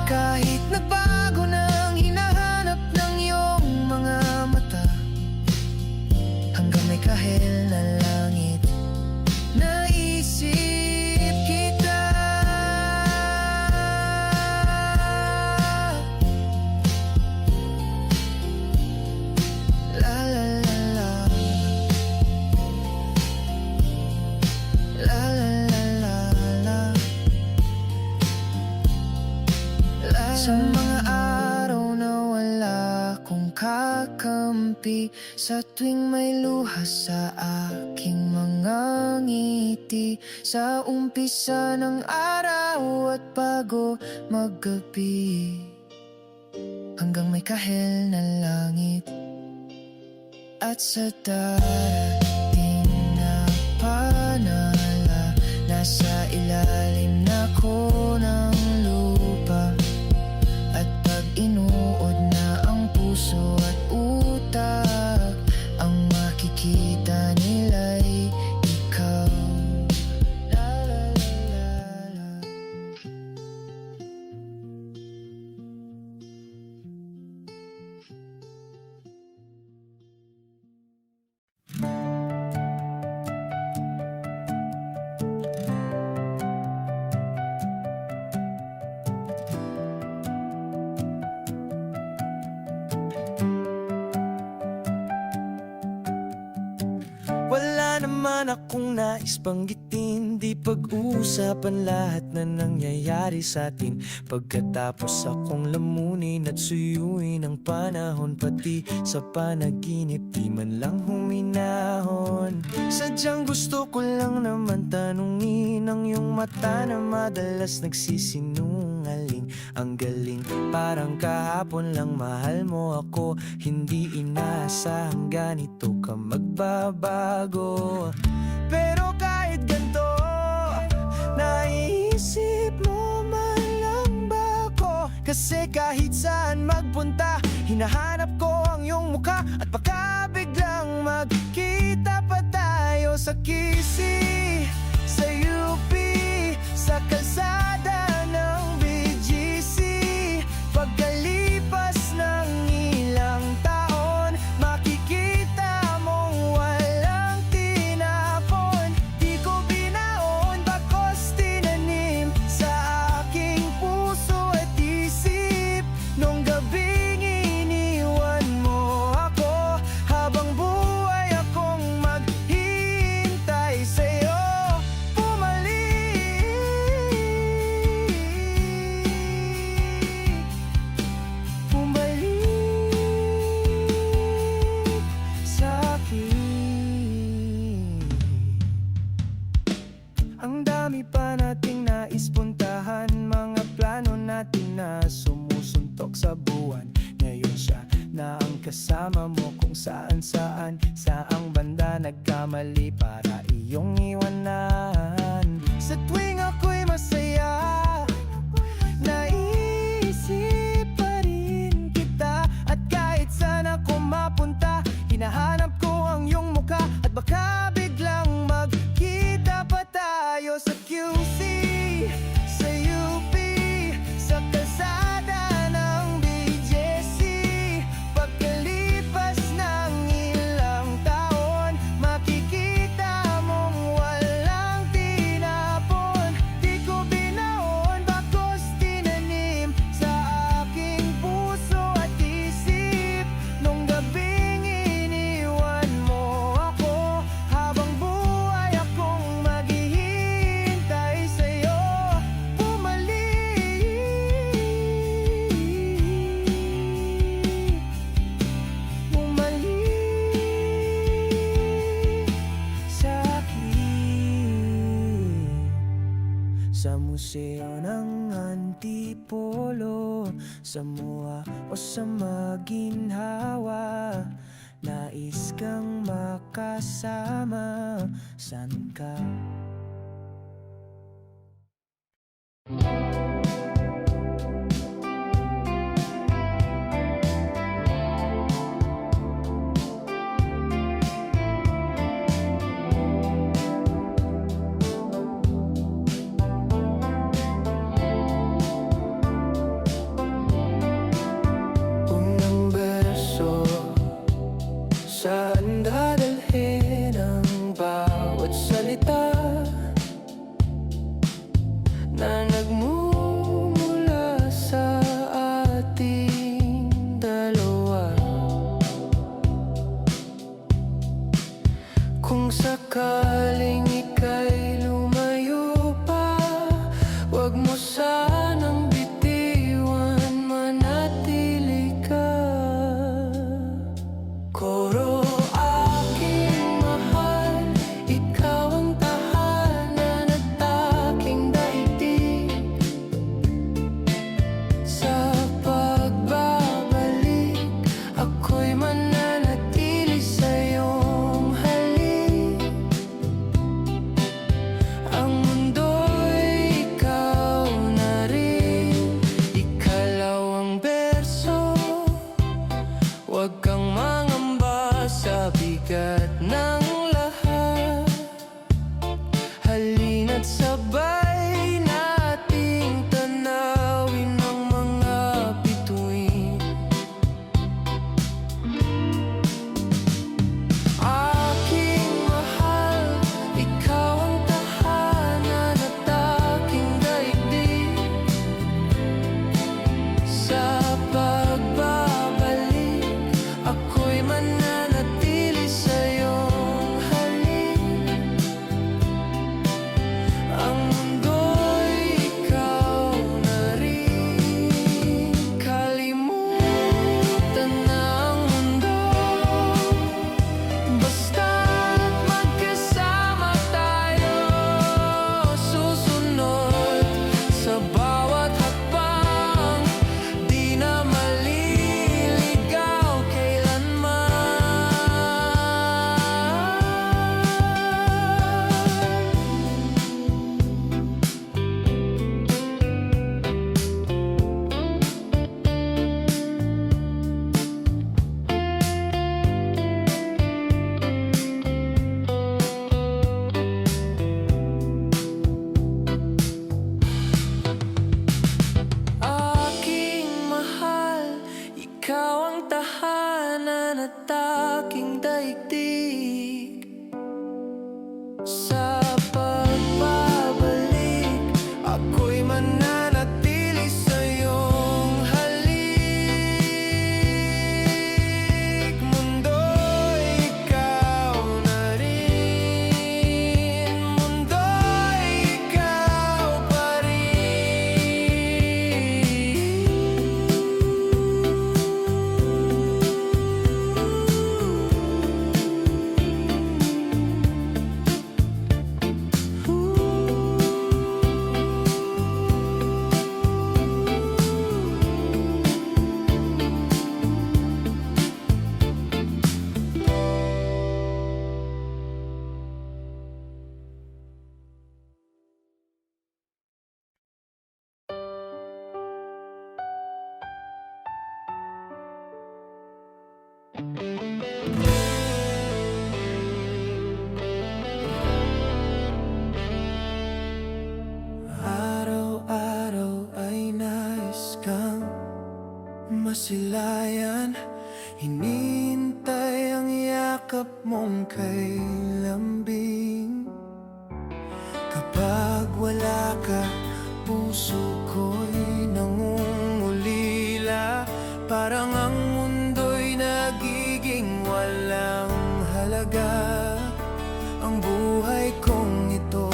kahit nagbago ng Sa mga araw na wala kong kakampi, sa tuwing may luha sa aking mga ngiti, sa umpisa ng araw at bago maggabi, hanggang may kahel na langit. At sa darating na panala, nasa ilalim na ko ng lupa. At pag inuod na ang puso at utak, ang makikita nila'y ikaw. La la la la la. Wala naman akong nais banggitin, di pag-uusapan lahat na nangyayari sa atin. Pagkatapos akong lamunin at suyuin ang panahon, pati sa panaginip di man lang huminahon. Sadyang gusto ko lang naman tanungin ang iyong mata na madalas nagsisinungaling. Ang galing, parang kahapon lang mahal mo ako, hindi inaasahang ganito ka magbabago. Pero kahit ganito, naiisip mo man lang ba ako? Kasi kahit saan magpunta, hinahanap ko ang iyong mukha. At baka biglang magkita pa tayo sa QC, sa UP, sa kalsada ng BGC. Pagkalipas ng ilang taon, makikita mong walang tinapon. Di ko binaon, bakos tinanim sa aking puso at isip. Nung gabing iniwan mo ako, habang buhay akong maghihintay sa'yo. Bumalik sa'kin. Ang dami pa nating nais puntahan, mga plano natin na sumusuntok sa buwan. Ngayon siya na ang kasama mo kung saan-saan. Saang banda nagkamali para iyong iwanan. Sa tuwing ako'y masaya, naisip pa rin kita. At kahit saan ako mapunta, hinahanap ko ang iyong mukha. At baka biglang magkita pa tayo sa QC, sa UP, sa kalsada ng BGC. Pagkalipas ng ilang taon, makikita mong walang tinapon. Di ko binaon, bakos tinanim sa aking puso at isip. Nung gabing iniwan mo ako, habang buhay akong maghihintay sa'yo. Bumalik sa'kin. Sa museo ng Antipolo, sa MOA o sa Maginhawa, nais kang makasama. San ka? Unang beso, saan dadalhin ang bawat salita na nagmumula sa ating dalawa? Kung sakaling ika'y lumayo pa, wag mo sanang bitiwan at aking daigdig. Sa pagbabalik, ako'y mananatili sa iyong halik. Mundo'y ikaw na rin, mundo'y ikaw pa araw-araw ay nais kang masilayan. Hinihintay ang yakap mong kay lambing. Kapag wala ka, puso ko'y nangungulila. Parang ang mundo'y nagiging walang halaga. Ang buhay kong ito,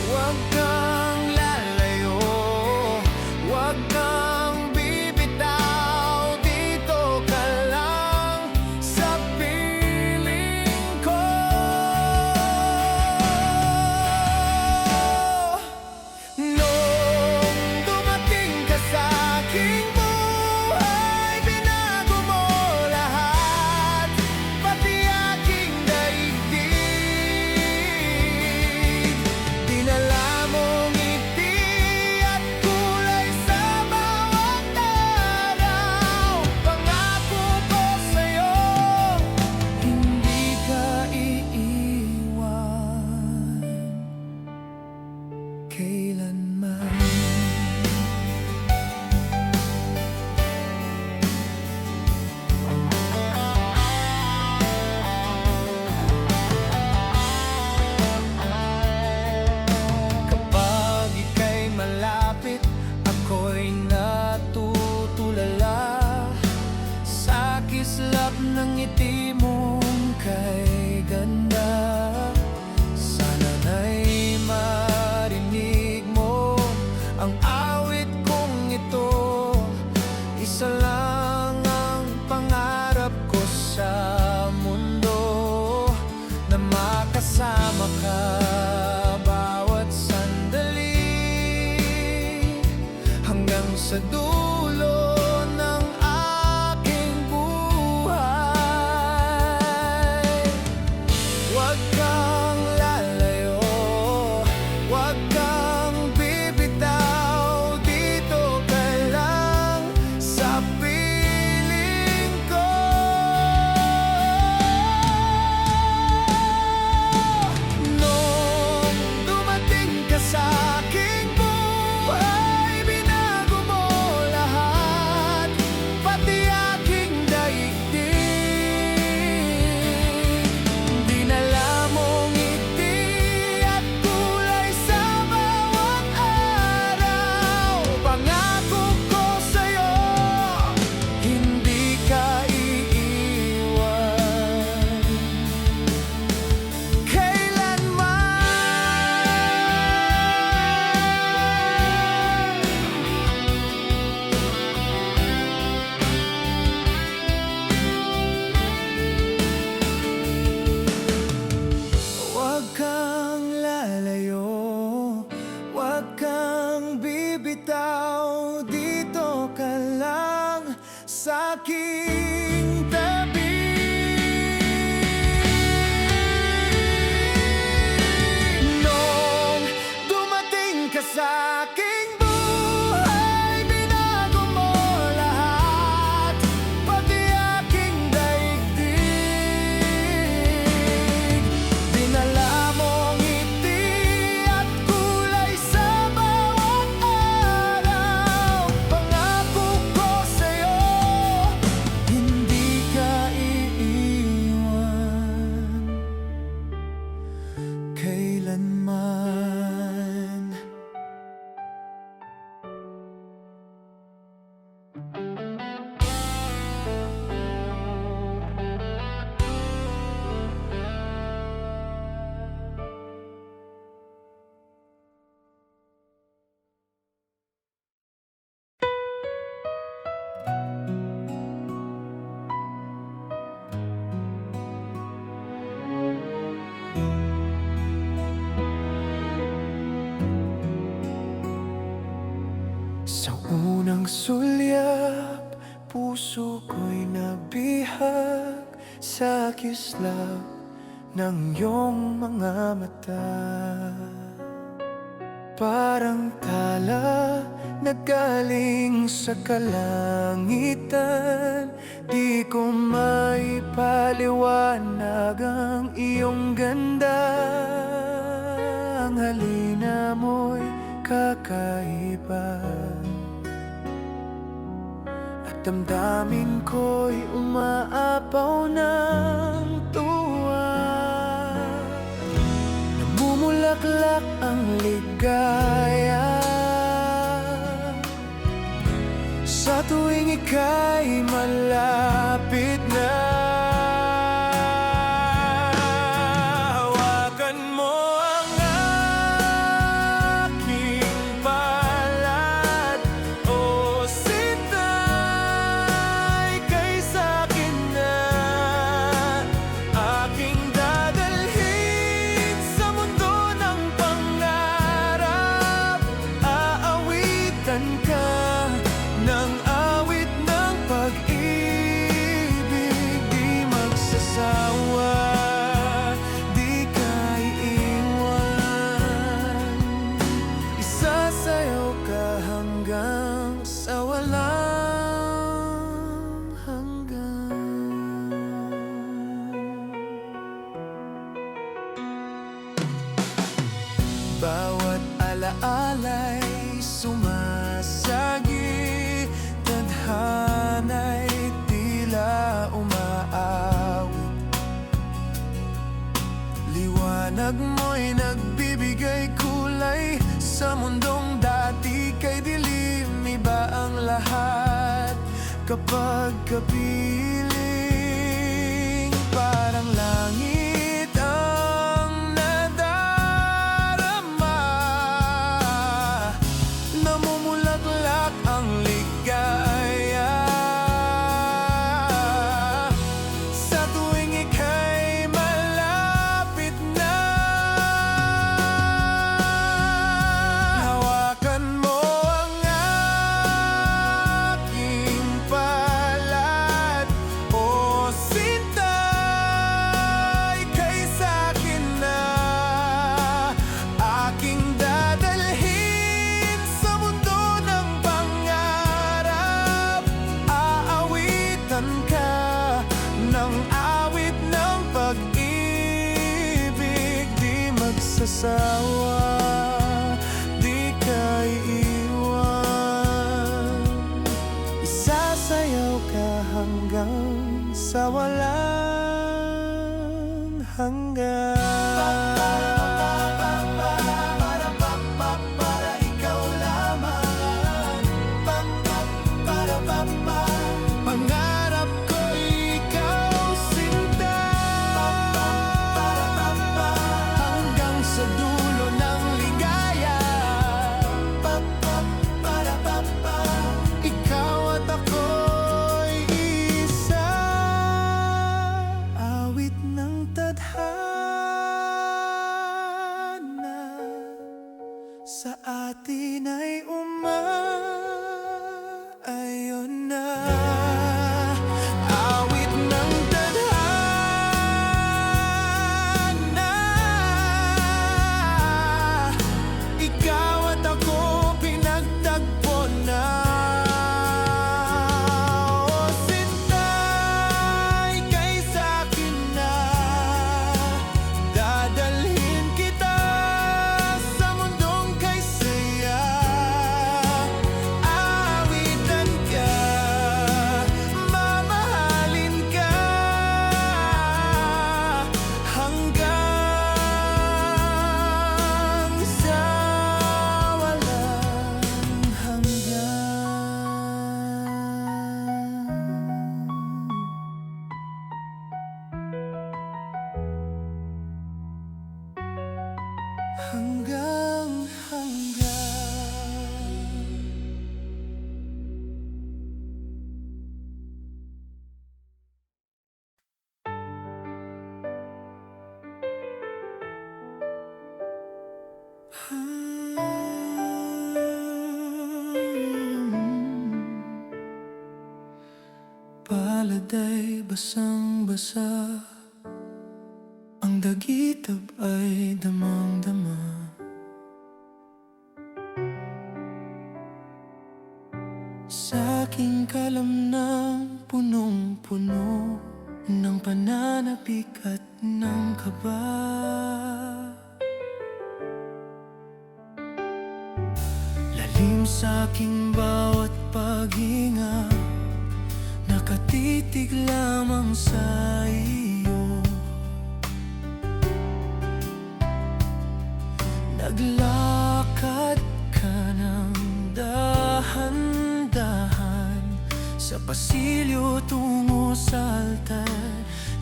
huwag kang lalayo, huwag kang bibitaw. Dito ka lang sa piling ko. Nung dumating ka sa aking buhay, binago mo lahat, pati aking daigdig. Dinala mong ngiti at kulay sa bawat araw. Pangako ko sa'yo, hindi ka iiwan kailanman. Kapag ika'y malapit, ako'y natutulala sa kislap ng ngiti mong kay ganda. Sana na'y marinig mo ang awit kong ito. Isa lang ang pangarap ko sa mundo, na makasama ka bawat sandali, hanggang sa dulo ng aking buhay. Huwag kang lalayo, huwag kang bibitaw. Dito ka lang sa piling ko. Nung dumating ka sa aking buhay, binago mo lahat, pati aking daigdig. Dinala mong ngiti at kulay sa bawat araw. Pangako ko sa'yo, hindi ka iiwan kailanman. Huwag kang lalayo, huwag kang bibitaw. Dito ka lang sa aking tabi. Nung dumating ka sa aking buhay, binago mo lahat, pati aking daigdig. sulyap, puso ko'y nabihag sa kislap ng iyong mga mata. Parang tala na galing sa kalangitan, di ko maipaliwanag ang iyong ganda. Ang halina mo'y kakaiba, at damdamin ko'y umaapaw ng tuwa. Namumulaklak ang ligaya sa tuwing ika'y malapit na. Hawakan mo ang aking palad, o sinta, ika'y sa'kin na. Aking dadalhin sa mundo ng pangarap, aawitan ka ng awit ng pag-ibig. Di magsasawa, di ka iiwan, isasayaw ka hanggang sa walang hanggan. Bawat alaala'y sumasagi, tadhana'y tila umaawit. Liwanag mo'y nagbibigay kulay sa mundong dati kay dilim. Iba ang lahat kapag kapiling. Parang langit ang nadarama, namumulaklak ang ligaya sa tuwing ika'y malapit na. Hawakan mo ang aking palad, o sinta, ika'y sa'kin na. Aking dadalhin sa mundo ng pangarap, aawitan ka ng awit ng pag-ibig. Di magsasawa, di ka iiwan, isasayaw ka hanggang sa walang hanggan. Para ikaw lamang, pangarap ko'y ikaw, sinta, hanggang sa dulo ng ligaya. Ikaw at ako'y isa, awit ng tadhana sa atin ay umaayon na. Awit ng tadhana, ikaw at ako pinagtagpo na. O sinta, ika'y sa'kin na. Dadalhin kita sa mundong kay saya, aawitan ka, mamahalin ka hanggang sa walang hanggan. palad ay basang-basa, ang dagitag ay damang-dama. Sa aking kalamnang punong-puno ng pananabik at ng kaba. Lalim sa aking bawat paghinga, nakatitig lamang sa iyo. Naglakad ka ng dahan-dahan sa pasilyo tungo sa altar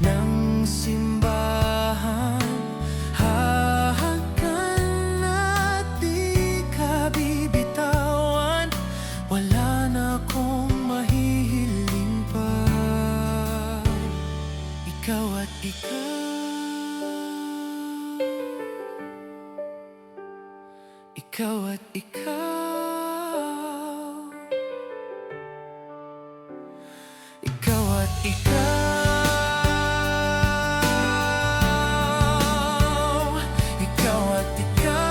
ng simbahan. Hahagan at di ka bibitawan, wala na akong mahihiling pa. Ikaw at ikaw, ikaw at ikaw, ikaw at ikaw, ikaw at ikaw.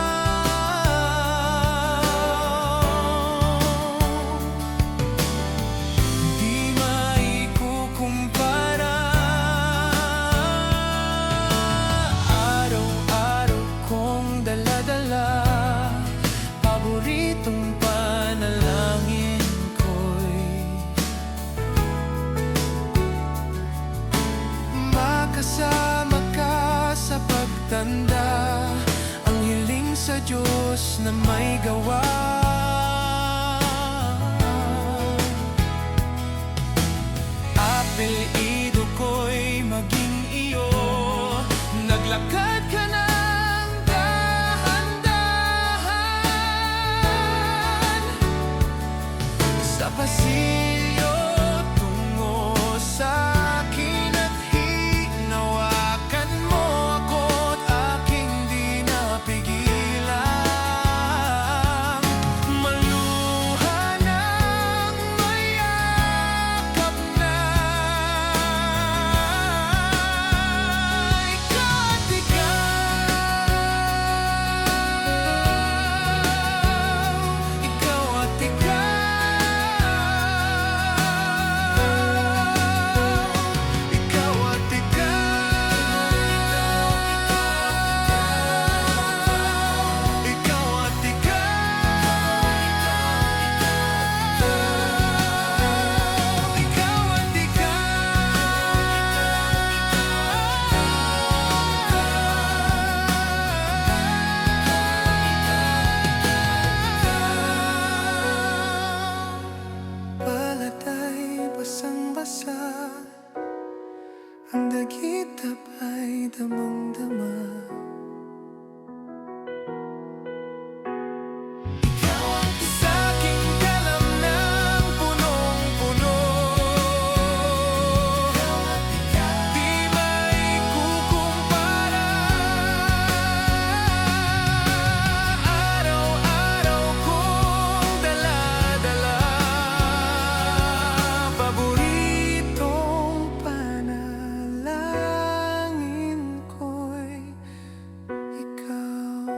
Di maikukumpara, araw-araw kong dala-dala, paboritong panalangin ko'y makasama ka sa pagtanda, ang hiling sa Diyos na may gawa. Apelyido ko'y maging iyo, naglakad ka ng dahan-dahan sa pasilyo tungo sa akin at hinawakan mo ako't aking di napigilan. Maluha ng mayakap na, ikaw at ikaw, ikaw at ikaw, ikaw at ikaw, ikaw at ikaw, ikaw at ikaw. Palad ay basang-basa, ang dagitap ay damang-dama. Sa aking kalamnang punong-puno, di maikukumpara, araw-araw kong dala-dala, paboritong panalangin ko'y ikaw.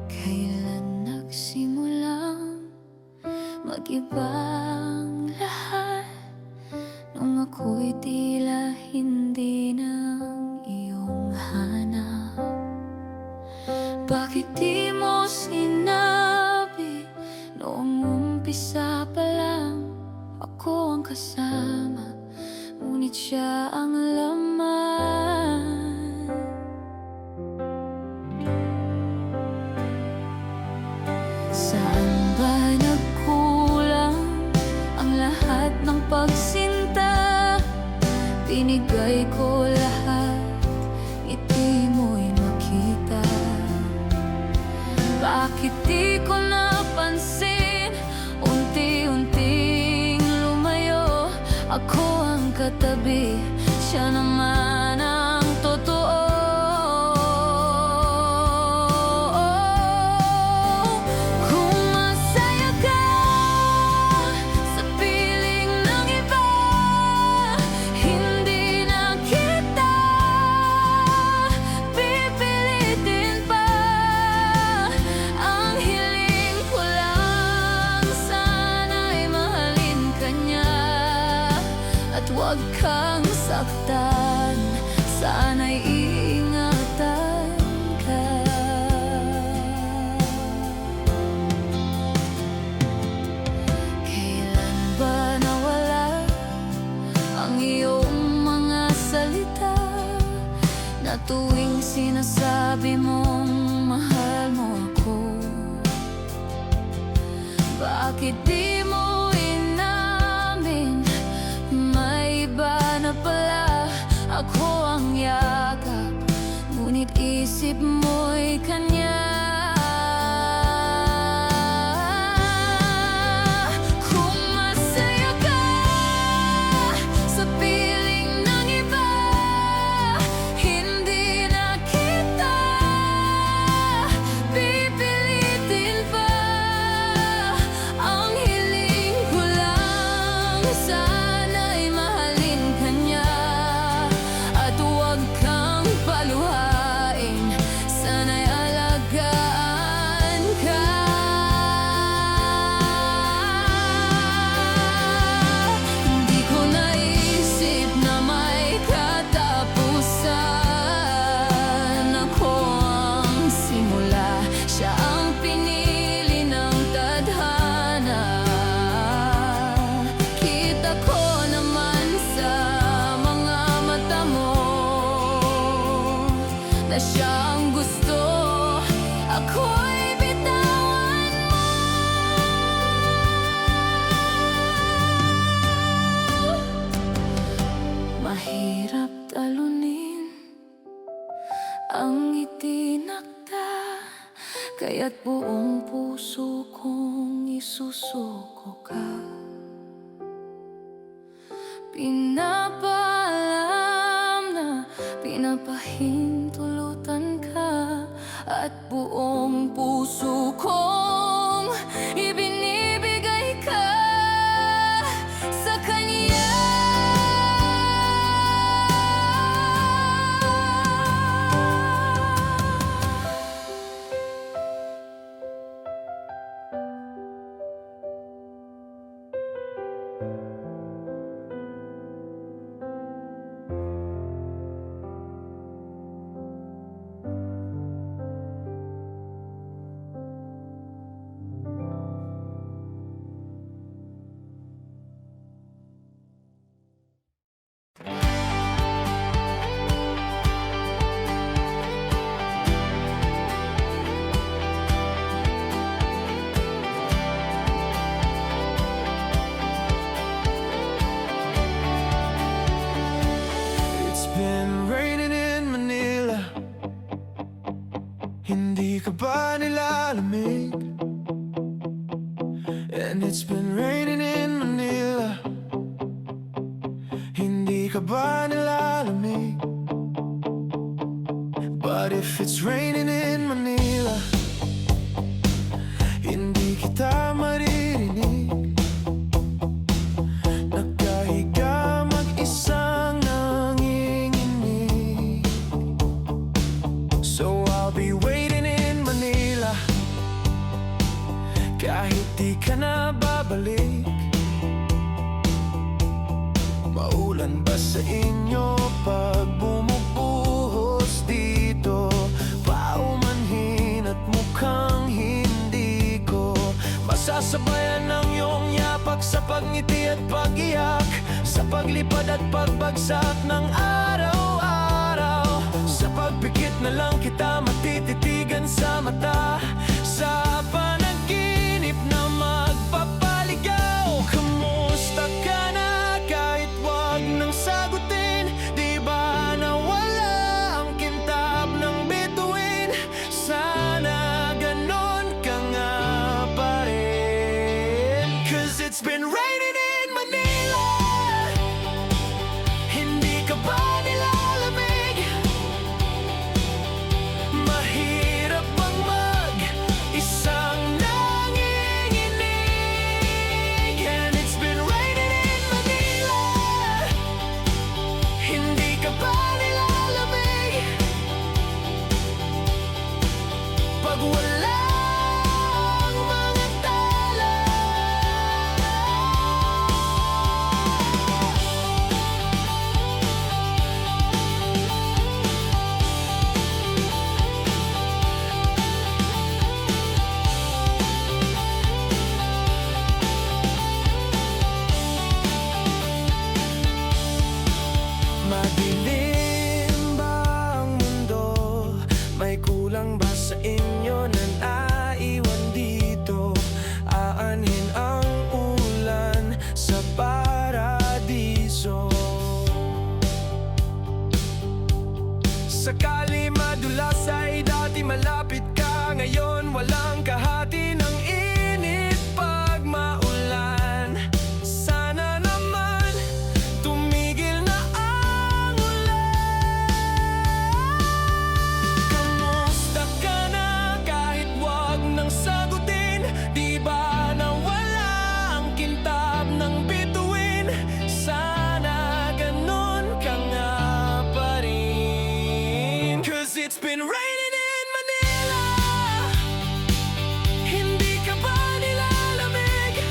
Kailan nagsimulang mag-ibang lahat, nung ako'y tila hindi ng iyong hanap? Bakit di mo sinabi noong umpisa pa lang, ako ang kasama, ngunit siya ang laman? Saan ba Binigay ko lahat, ngiti mo'y makita. Bakit di ko napansin, unti-unting lumayo. Ako ang katabi, siya naman ang totoo. Kung masaya ka sa piling ng iba, hindi na kita pipilitin pa. Ang hiling ko lang, sana'y mahalin ka niya at huwag kang saktan, sana'y iingatan ka. Kailan ba nawala ang iyong mga salita, na tuwing sinasabi mong mahal mo ako? Bakit di mo inamin, may iba na pala? Ako ang yakap, ngunit isip mo'y kanya. Kung masaya ka sa piling ng iba, hindi na kita pipilitin pa. Ang hiling ko lang, sana'y mahalin ka niya at huwag kang paluhain, sana'y alagaan ka. Hindi ko naisip na may katapusan. Ako ang simula, siya ang pinili ng tadhana. Kita ko naman sa mga mata mo na siya ang gusto, ako'y bitawan mo. Mahirap talunin ang itinakda, kaya't buong puso kong isusuko ka. Pinapaalam na pinapahintulutan ka, at buong puso kong ibinibigay ka sa kanya. It's been raining in Manila, hindi ka ba nilalamig? And it's been raining in Manila, hindi ka ba nilalamig? But if it's raining in Manila, hindi kita maririnig. Nakahiga mag-isang nanginginig. So I'll be waiting in Manila, kahit di ka na babalik. Maulan ba sa inyo pag bumubuhos dito? Paumanhin at mukhang hindi ko masasabayan ng iyong yapak sa pagngiti at pag-iyak, sa paglipad at pagbagsak ng araw-araw. Sa pagpikit na lang kita matititigan sa mata, sa panaginip na magpapaligaw. Kamusta ka na? Kahit wag nang sagutin, it's been raining in Manila. Hindi ka ba nilalamig?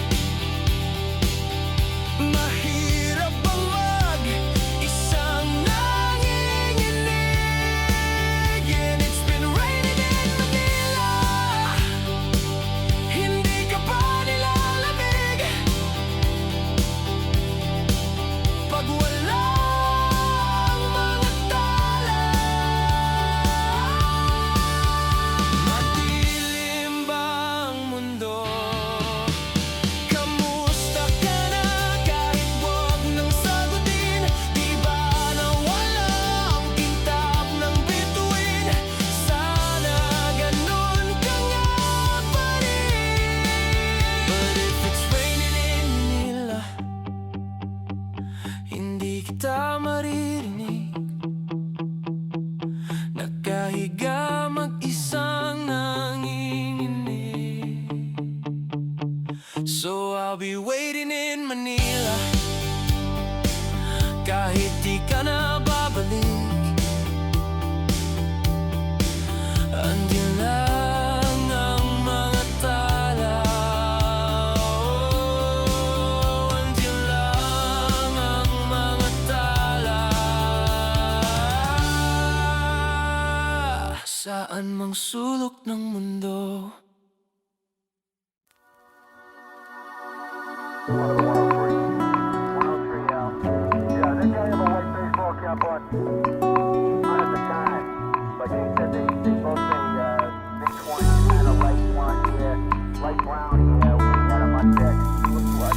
Mahirap bang mag-isang nanginginig? And it's been raining in Manila. Hindi ka ba nilalamig? Pag walang mga tala, madilim ba ang mundo? Kamusta ka na kahit wag nang sagutin? Di ba nawala ang kintab ng bituin? Sana ganun ka nga pa rin. But if it's raining in Manila, hindi kita maririnig. Nakahiga mag-isang nanginginig. So I'll be waiting in Manila, kahit di ka na babalik. Andiyan lang ang mga tala. Oh, andiyan lang ang mga tala. Saan mang sulok ng mundo. Yeah, they have a white baseball cap on. Not at the time, but they said they both say mid-20s, kind of light blonde hair, light brown hair. We had them on deck. Looks like.